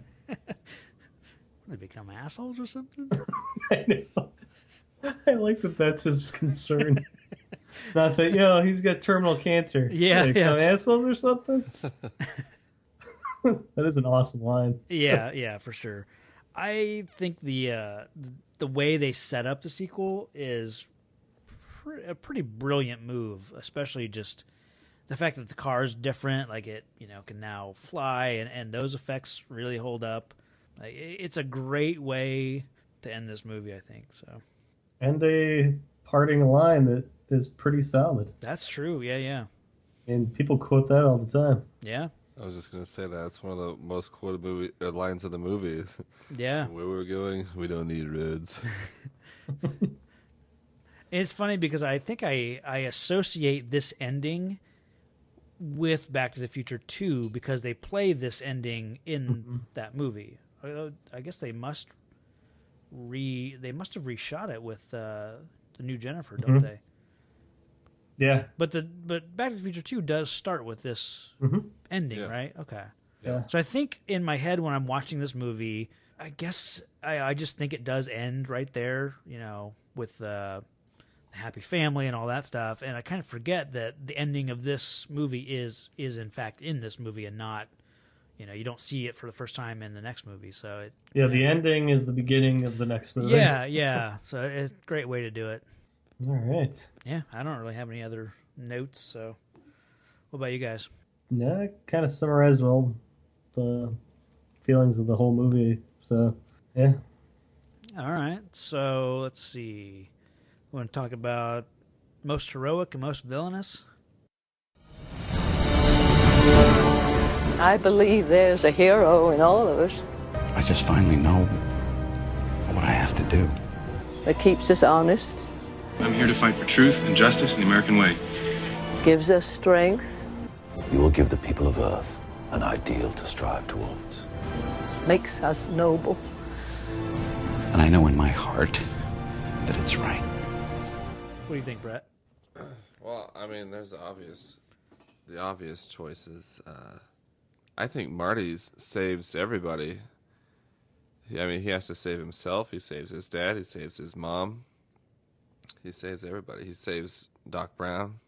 A: They become assholes or something?
B: I know. I like that that's his concern. Not that, he's got terminal cancer.
A: Yeah.
B: They become assholes or something? That is an awesome line.
A: Yeah, for sure. I think the way they set up the sequel is a pretty brilliant move, especially just the fact that the car is different, like it, can now fly, and those effects really hold up. Like, it's a great way to end this movie, I think. So,
B: and a parting line that is pretty solid.
A: That's true. Yeah.
B: And people quote that all the time.
A: Yeah.
C: I was just going to say that. It's one of the most quoted lines of the movie.
A: Yeah.
C: Where we're going, we don't need roads.
A: It's funny because I think I associate this ending with Back to the Future 2 because they play this ending in that movie. I guess they must have reshot it with the new Jennifer, don't they?
B: Yeah.
A: But Back to the Future 2 does start with this ending, right? Okay.
B: Yeah.
A: So I think in my head when I'm watching this movie, I guess I just think it does end right there, with the happy family and all that stuff. And I kind of forget that the ending of this movie is in fact in this movie and not, you don't see it for the first time in the next movie. So
B: the ending is the beginning of the next movie.
A: Yeah. So it's a great way to do it.
B: All right.
A: Yeah, I don't really have any other notes. So, what about you guys?
B: Yeah, I kind of summarized all the feelings of the whole movie. So, yeah.
A: All right. So let's see. We want to talk about most heroic and most villainous.
D: I believe there's a hero in all of us.
E: I just finally know what I have to do.
D: That keeps us honest.
F: I'm here to fight for truth and justice in the American way.
D: Gives us strength.
E: You will give the people of Earth an ideal to strive towards.
D: Makes us noble.
E: And I know in my heart that it's right.
A: What do you think, Brett?
C: Well, I mean, there's the obvious choices. I think Marty saves everybody. I mean, he has to save himself. He saves his dad. He saves his mom. He saves everybody. He saves Doc Brown.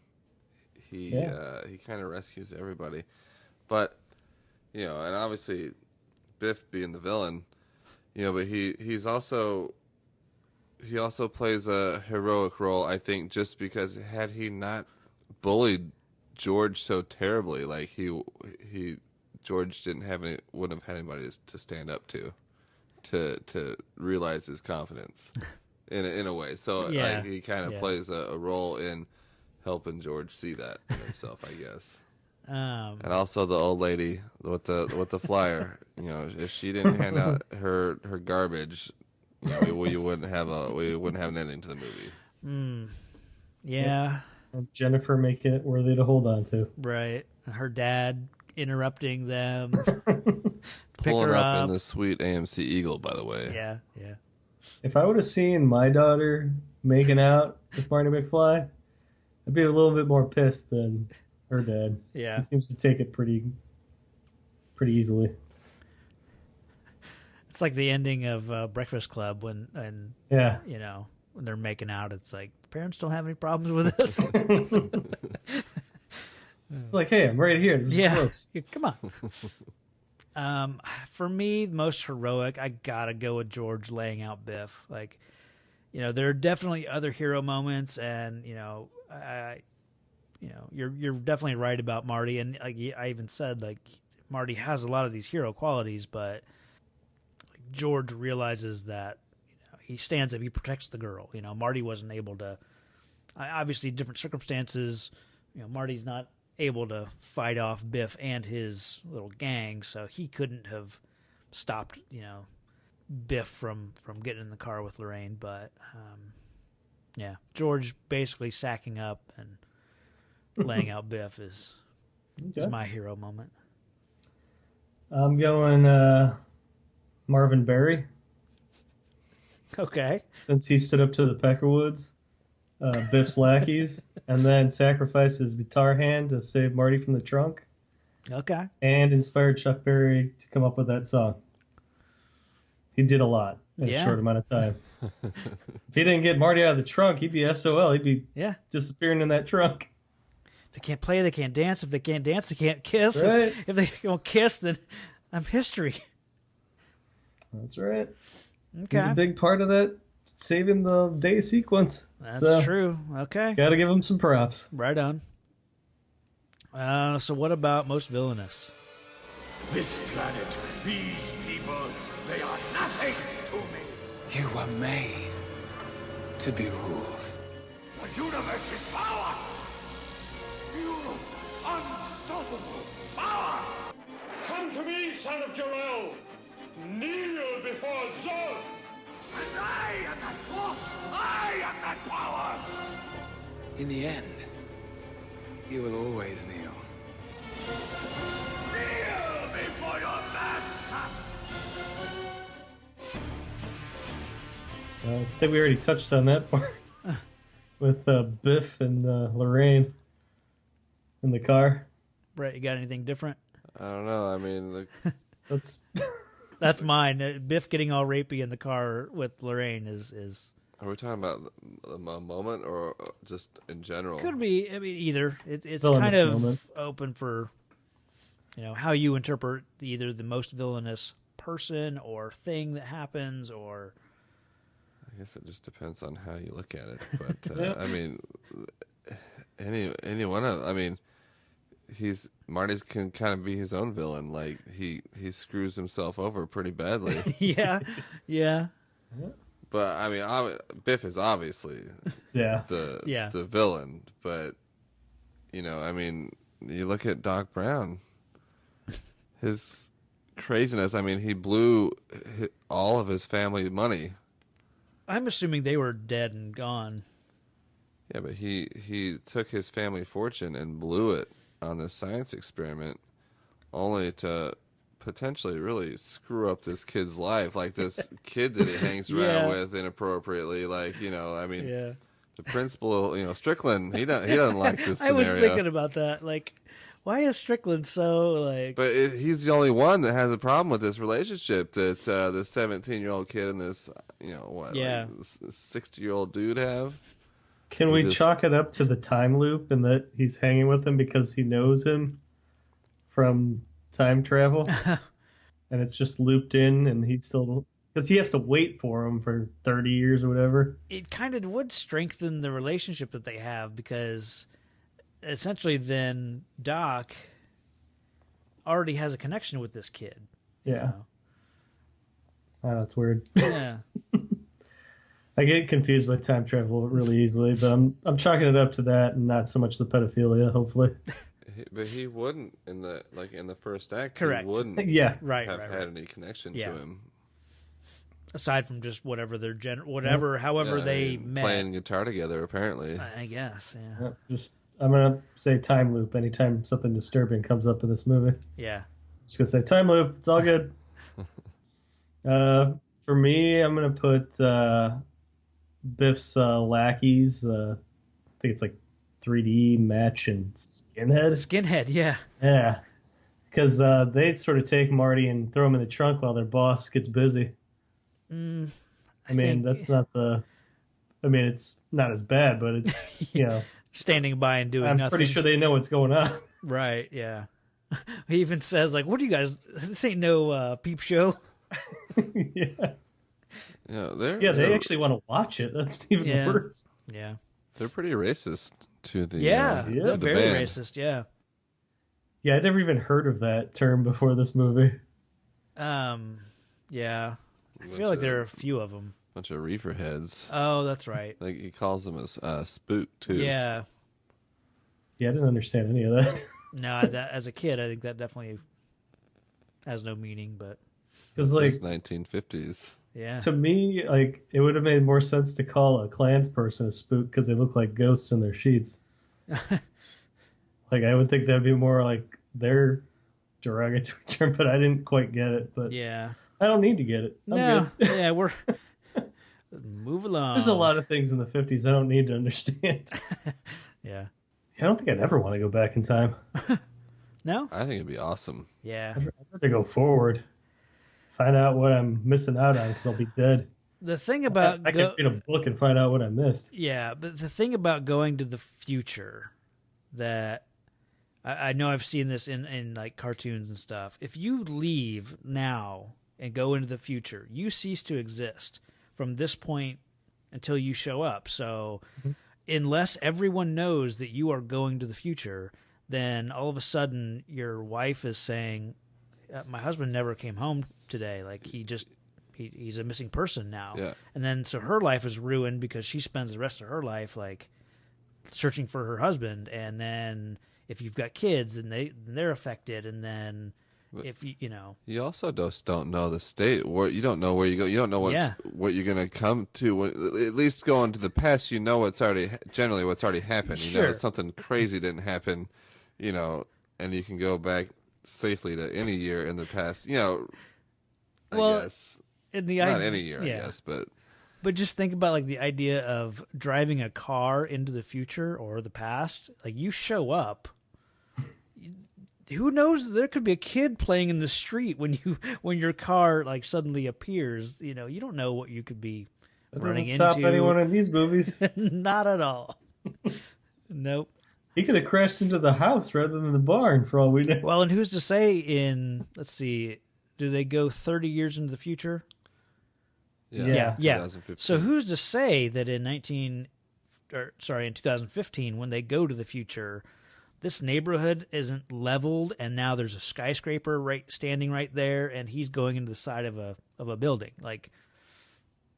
C: He kind of rescues everybody. But, and obviously Biff being the villain, but he also plays a heroic role, I think, just because had he not bullied George so terribly, like George wouldn't have had anybody to stand up to realize his confidence in a way. So he kind of plays a role in helping George see that in himself, I guess. And also the old lady with the flyer, if she didn't hand out her garbage, we wouldn't have an ending to the movie.
A: Yeah.
B: And Jennifer make it worthy to hold on to.
A: Right. Her dad interrupting them.
C: Pulling her up in the sweet AMC Eagle, by the way.
A: Yeah.
B: If I would have seen my daughter making out with Marty McFly, I'd be a little bit more pissed than her dad.
A: Yeah.
B: He seems to take it pretty easily.
A: It's like the ending of Breakfast Club when when they're making out. It's like parents don't have any problems with this.
B: Like, hey, I'm right here. This is close.
A: Yeah, come on. For me, most heroic, I gotta go with George laying out Biff. Like, there are definitely other hero moments, and you're definitely right about Marty, and like I even said, like Marty has a lot of these hero qualities, but like, George realizes that he stands up, he protects the girl. Marty wasn't able to. Obviously, different circumstances. Marty's not able to fight off Biff and his little gang, so he couldn't have stopped Biff from getting in the car with Lorraine. But George basically sacking up and laying out Biff is my hero moment.
B: I'm going Marvin Berry.
A: Okay.
B: Since he stood up to the Peckerwoods, Biff's lackeys, and then sacrificed his guitar hand to save Marty from the trunk.
A: Okay.
B: And inspired Chuck Berry to come up with that song. He did a lot in a short amount of time. If he didn't get Marty out of the trunk, he'd be SOL. He'd be disappearing in that trunk.
A: If they can't play, they can't dance. If they can't dance, they can't kiss.
B: Right.
A: If they don't kiss, then I'm history.
B: That's right.
A: Okay.
B: He's a big part of that saving the day sequence.
A: That's true. Okay.
B: Gotta give him some props.
A: Right on. So what about most villainous?
G: This planet, these people, they are nothing to me.
E: You were made to be ruled.
G: The universe's power. Pure, unstoppable power. Come to me, son of Jor-El. Kneel before Zod. And I am that force. I am that power.
E: In the end, you will always kneel.
G: Kneel before your master.
B: I think we already touched on that part with Biff and Lorraine in the car.
A: Brett, you got anything different?
C: I don't know. I mean,
A: That's mine. Biff getting all rapey in the car with Lorraine is.
C: Are we talking about a moment or just in general?
A: Could be. I mean, either. It's
B: Villainous
A: kind of
B: moment.
A: open for, how you interpret either the most villainous person or thing that happens, or.
C: I guess it just depends on how you look at it. But I mean, any one of. I mean, Marty's can kind of be his own villain. Like he screws himself over pretty badly.
A: Yeah.
C: But I mean, Biff is obviously the villain. But I mean, you look at Doc Brown, his craziness. I mean, he blew all of his family money.
A: I'm assuming they were dead and gone.
C: Yeah, but he took his family fortune and blew it on this science experiment, only to potentially really screw up this kid's life. Like this kid that he hangs around with inappropriately. Like, I mean, the principal, Strickland, he doesn't like this scenario.
A: I was thinking about that. Like, why is Strickland so like?
C: But he's the only one that has a problem with this relationship that this 17-year-old kid and this, like 60-year-old dude have.
B: Can we chalk it up to the time loop and that he's hanging with him because he knows him from time travel? And it's just looped in and he's still... Because he has to wait for him for 30 years or whatever.
A: It kind of would strengthen the relationship that they have because essentially then Doc already has a connection with this kid.
B: Yeah. Oh, that's weird.
A: Yeah.
B: I get confused by time travel really easily, but I'm chalking it up to that and not so much the pedophilia, hopefully.
C: But he wouldn't in the first act.
A: Correct.
C: He wouldn't have had any connection to him.
A: Aside from just whatever their however they met.
C: Playing guitar together, apparently.
A: I guess, yeah.
B: I'm going to say time loop anytime something disturbing comes up in this movie.
A: Yeah.
B: Just going to say time loop. It's all good. For me, I'm going to put Biff's lackeys. I think it's like 3D Match and Skinhead.
A: Skinhead, yeah.
B: Yeah. Because they sort of take Marty and throw him in the trunk while their boss gets busy. I mean, that's not the... I mean, it's not as bad, but it's,
A: standing by and doing nothing.
B: I'm pretty sure they know what's going on.
A: Right, yeah. He even says, like, what do you guys... This ain't no peep show.
B: Yeah. They actually want to watch it. That's even worse.
A: Yeah.
C: They're pretty racist to the
A: they're very
C: band.
A: racist. Yeah.
B: Yeah, I'd never even heard of that term before this movie.
A: Yeah. I feel like there are a few of them.
C: Bunch of reefer heads.
A: Oh, that's right.
C: Like he calls them as spook too.
A: Yeah.
B: Yeah, I didn't understand any of that.
A: No, as a kid, I think that definitely has no meaning, but
B: because like
C: 1950s.
A: Yeah.
B: To me, like it would have made more sense to call a Klansperson a spook because they look like ghosts in their sheets. Like I would think that'd be more like their derogatory term, but I didn't quite get it. But
A: yeah,
B: I don't need to get it. I'm good.
A: Yeah, we're move along.
B: There's a lot of things in the 50s I don't need to understand.
A: Yeah.
B: I don't think I'd ever want to go back in time.
A: No?
C: I think it'd be awesome.
A: Yeah.
B: I'd rather go forward. Find out what I'm missing out on because I'll be dead.
A: The thing about...
B: I can read a book and find out what I missed.
A: Yeah, but the thing about going to the future that... I know I've seen this in like cartoons and stuff. If you leave now and go into the future, you cease to exist from this point until you show up. So unless everyone knows that you are going to the future, then all of a sudden your wife is saying, my husband never came home today. Like he's a missing person now.
C: Yeah.
A: And then so her life is ruined because she spends the rest of her life like searching for her husband. And then if you've got kids, then they're affected. And then if you know,
C: you also just don't know the state where you don't know where you go. You don't know what you're going to come to. At least going to the past, you know what's already happened. You know something crazy didn't happen. You know, and you can go back safely to any year in the past. You know, I guess not any year, I guess,
A: but just think about like the idea of driving a car into the future or the past. Like you show up. Who knows? There could be a kid playing in the street when your car like suddenly appears. You know, you don't know what you could be running into.
B: Stop anyone in these movies.
A: Not at all. Nope.
B: He could have crashed into the house rather than the barn for all we know.
A: Well, and who's to say let's see, do they go 30 years into the future?
B: Yeah.
C: 2015.
A: So who's to say that in 2015, when they go to the future, this neighborhood isn't leveled and now there's a skyscraper standing right there and he's going into the side of a building. Like,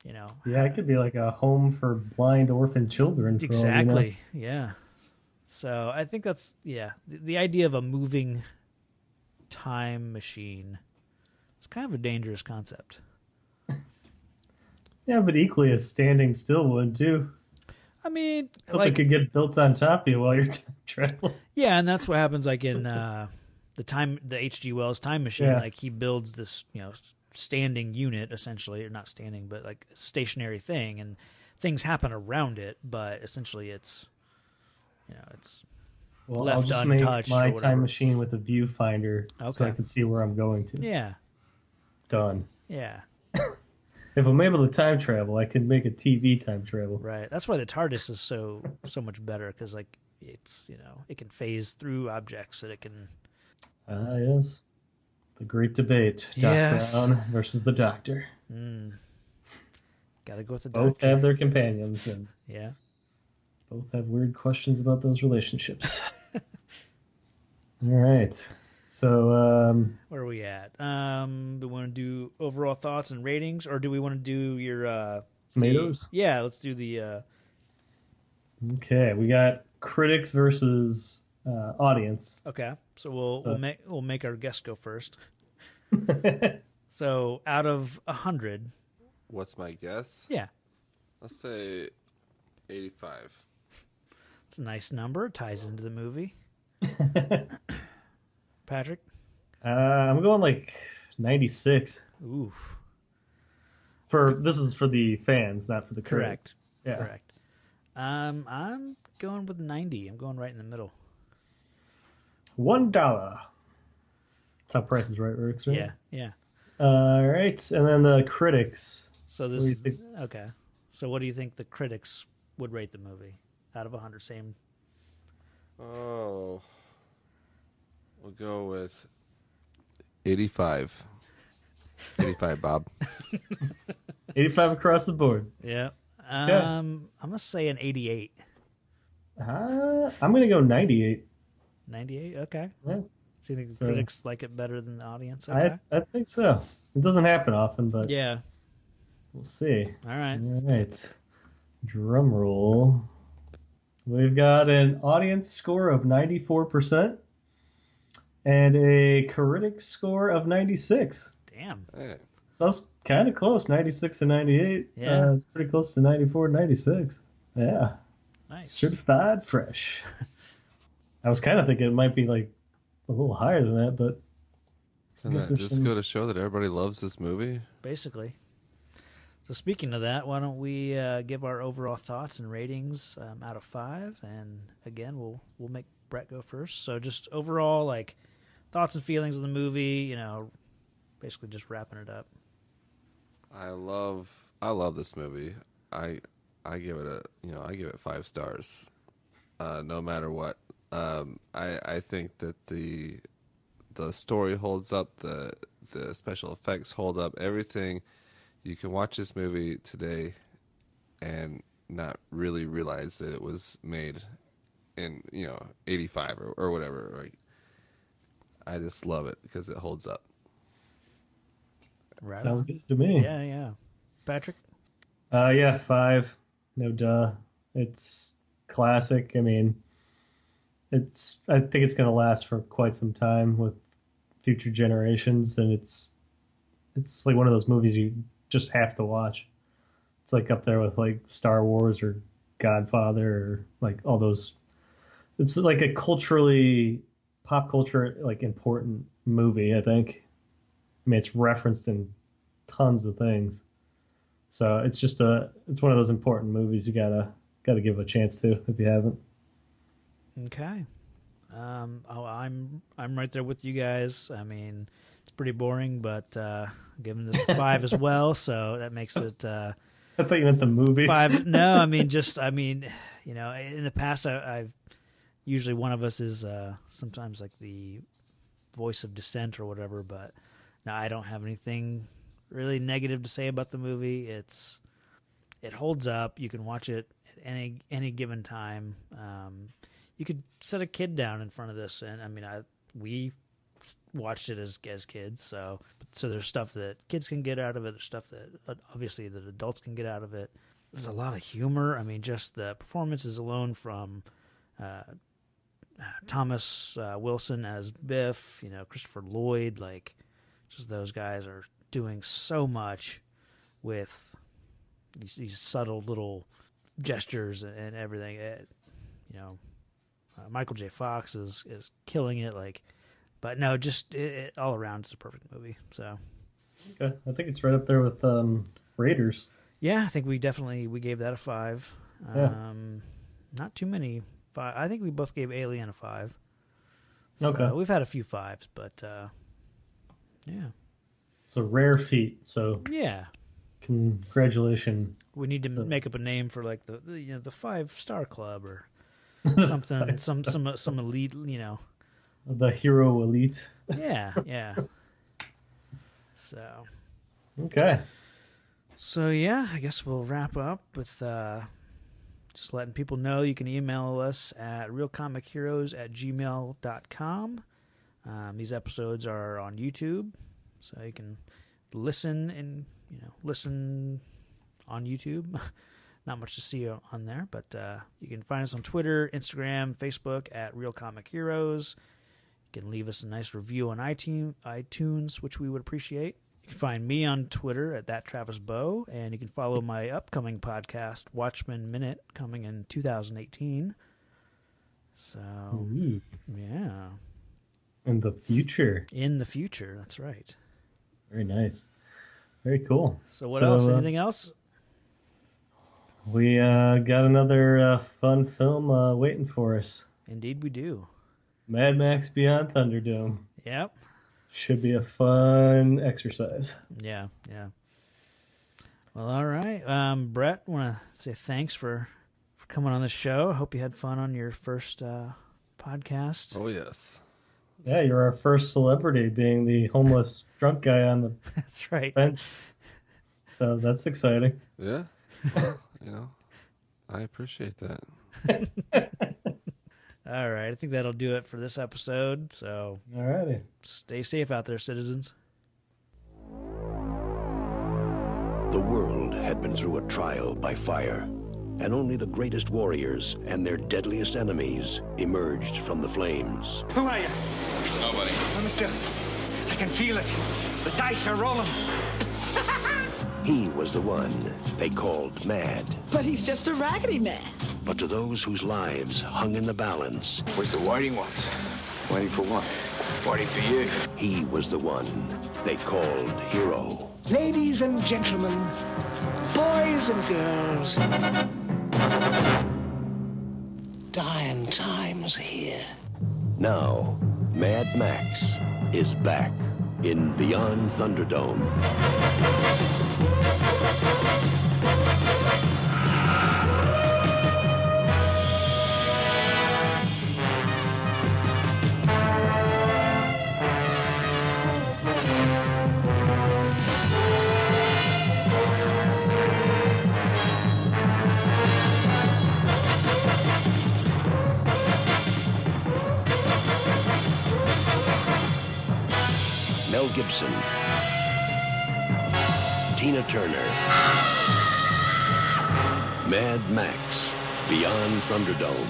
A: you know.
B: Yeah, it could be like a home for blind orphan children.
A: Exactly. Yeah. So I think that's, the idea of a moving time machine is kind of a dangerous concept.
B: Yeah, but equally a standing still one too.
A: I mean,
B: something could get built on top of you while you're traveling.
A: Yeah, and that's what happens like in the H.G. Wells time machine.
B: Yeah.
A: Like he builds this, standing unit essentially, or not standing, but like a stationary thing, and things happen around it, but essentially it's
B: well,
A: left
B: I'll just
A: untouched.
B: Make my
A: or whatever.
B: time machine with a viewfinder so I can see where I'm going to.
A: Yeah.
B: Done.
A: Yeah.
B: If I'm able to time travel, I can make a TV time travel.
A: Right. That's why the TARDIS is so much better, because like it's it can phase through objects, that it can.
B: Ah, yes. The great debate:
A: Yes.
B: Doc Brown versus the Doctor.
A: Got to go with the
B: Both
A: Doctor.
B: have their companions, and
A: both
B: have weird questions about those relationships. All right. So,
A: where are we at? Do we want to do overall thoughts and ratings, or do we want to do your
B: tomatoes?
A: Let's do the.
B: Okay, we got critics versus audience.
A: Okay, so we'll make our guest go first. So, out of 100,
C: what's my guess?
A: Yeah,
C: let's say 85.
A: It's a nice number. It ties into the movie. Patrick?
B: I'm going like 96.
A: Oof.
B: This is for the fans, not for the
A: correct.
B: Yeah.
A: Correct. I'm going with 90. I'm going right in the middle.
B: $1. That's how Price is Right works, right?
A: Yeah.
B: All right, and then the critics.
A: So this okay. So what do you think the critics would rate the movie out of 100? Same.
C: Oh. We'll go with 85. 85, Bob.
B: 85 across the board.
A: Yeah.
B: Yeah.
A: I'm gonna say an 88.
B: I'm gonna go 98.
A: 98. Okay.
B: Yeah.
A: So you think the
B: So-
A: critics like it better than the audience? Okay.
B: I think so. It doesn't happen often, but
A: Yeah.
B: we'll see.
A: All right.
B: All right. Drum roll. We've got an audience score of 94% and a critic score of 96.
A: Damn.
C: Hey,
B: So I was kind of close, 96 and 98.
A: Yeah.
B: It's pretty close to 94 and 96. Yeah.
A: Nice.
B: Certified fresh. I was kind of thinking it might be like a little higher than that, but
C: doesn't
B: guess
C: that
B: there's
C: just
B: some-
C: go to show that everybody loves this movie?
A: Basically. So speaking of that, why don't we give our overall thoughts and ratings out of 5? And again, we'll make Brett go first. So just overall, like thoughts and feelings of the movie. You know, basically just wrapping it up.
C: I love this movie. I give it 5 stars, no matter what. I think that the story holds up, the special effects hold up, everything. You can watch this movie today and not really realize that it was made in 85 or whatever. Right? I just love it because it holds up.
A: Right.
B: sounds
A: on.
B: good to me.
A: Yeah. Patrick?
B: Yeah, 5. No duh. It's classic. I mean, I think it's going to last for quite some time with future generations, and it's like one of those movies you just have to watch. It's like up there with like Star Wars or Godfather or like all those. It's like a pop culture like important movie, I think. I mean, it's referenced in tons of things. So it's one of those important movies you gotta give a chance to if you haven't.
A: Okay. I'm right there with you guys. I mean, it's pretty boring, but giving this a 5 as well, so that makes it
B: I thought you meant the movie.
A: 5. No, I mean, in the past, I've usually one of us is sometimes like the voice of dissent or whatever, but no, I don't have anything really negative to say about the movie. It holds up. You can watch it at any given time. You could set a kid down in front of this, and I mean, we watched it as kids, so there's stuff that kids can get out of it. There's stuff that obviously that adults can get out of it. There's a lot of humor. I mean, just the performances alone from Thomas Wilson as Biff, Christopher Lloyd, like just those guys are doing so much with these subtle little gestures and everything. Michael J. Fox is killing it. But no, just it all around, it's a perfect movie. So,
B: Okay, I think it's right up there with Raiders.
A: yeah, I think we gave that a 5.
B: Yeah.
A: Not too many 5. I think we both gave Alien a 5.
B: Okay,
A: We've had a few 5s, but yeah,
B: it's a rare feat. So
A: yeah.
B: congratulations.
A: We need to make up a name for like the 5-star club or something, some elite,
B: The hero elite.
A: Yeah.
B: Okay.
A: So yeah, I guess we'll wrap up with just letting people know you can email us at reelcomicheroes@gmail.com. These episodes are on YouTube, so you can listen on YouTube. Not much to see on there, but you can find us on Twitter, Instagram, Facebook at Real Comic Heroes. You can leave us a nice review on iTunes, which we would appreciate. You can find me on Twitter at @TravisBow, and you can follow my upcoming podcast, Watchmen Minute, coming in 2018. So,
B: Ooh.
A: yeah.
B: In the future.
A: In the future, that's right.
B: Very nice. Very cool.
A: So what else? Anything else?
B: We got another fun film waiting for us.
A: Indeed we do.
B: Mad Max Beyond Thunderdome.
A: Yep.
B: Should be a fun exercise.
A: Yeah. Well, all right. Brett, want to say thanks for coming on the show. I hope you had fun on your first podcast.
C: Oh, yes.
B: Yeah, you're our first celebrity, being the homeless drunk guy on the
A: That's right.
B: bench. So that's exciting.
C: Yeah. Well, I appreciate that.
A: All right. I think that'll do it for this episode. So
B: Alrighty.
A: stay safe out there, citizens.
H: The world had been through a trial by fire, and only the greatest warriors and their deadliest enemies emerged from the flames.
I: Who are you?
F: Nobody.
I: Mister, I can feel it. The dice are rolling.
H: He was the one they called Mad.
J: But he's just a raggedy man.
H: But to those whose lives hung in the balance,
F: Where's the waiting ones? Waiting for what? Waiting for you.
H: he was the one they called Hero.
J: Ladies and gentlemen, boys and girls, dying times here.
H: Now, Mad Max is back in Beyond Thunderdome. Mel Gibson, Tina Turner, Mad Max, Beyond Thunderdome.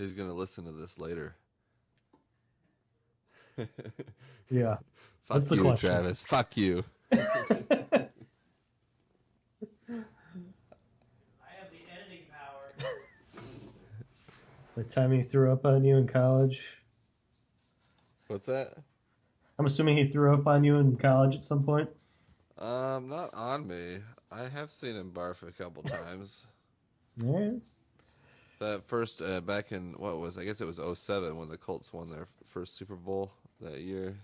C: He's going to listen to this later.
B: Yeah.
C: Fuck
B: That's the
C: you,
B: question.
C: Travis. Fuck you.
A: I have the editing power.
B: The time he threw up on you in college.
C: What's that?
B: I'm assuming he threw up on you in college at some point.
C: Not on me. I have seen him barf a couple times.
B: Yeah.
C: That first, back in, I guess it was 07 when the Colts won their first Super Bowl that year.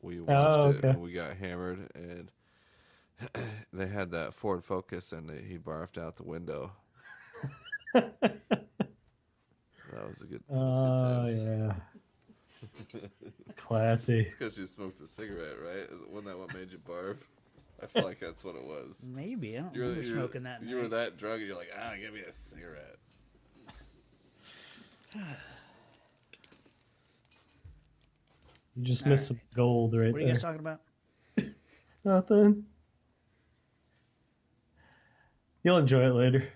C: We watched it and we got hammered, and they had that Ford Focus and he barfed out the window. That was a good times.
B: Yeah. Classy.
C: It's because you smoked a cigarette, right? Wasn't that what made you barf? I feel like that's what it was.
A: Maybe. I don't remember smoking that night.
C: You were that drunk and you're like, give me a cigarette.
B: You just missed some gold right there.
A: What are you guys talking about?
B: Nothing. You'll enjoy it later.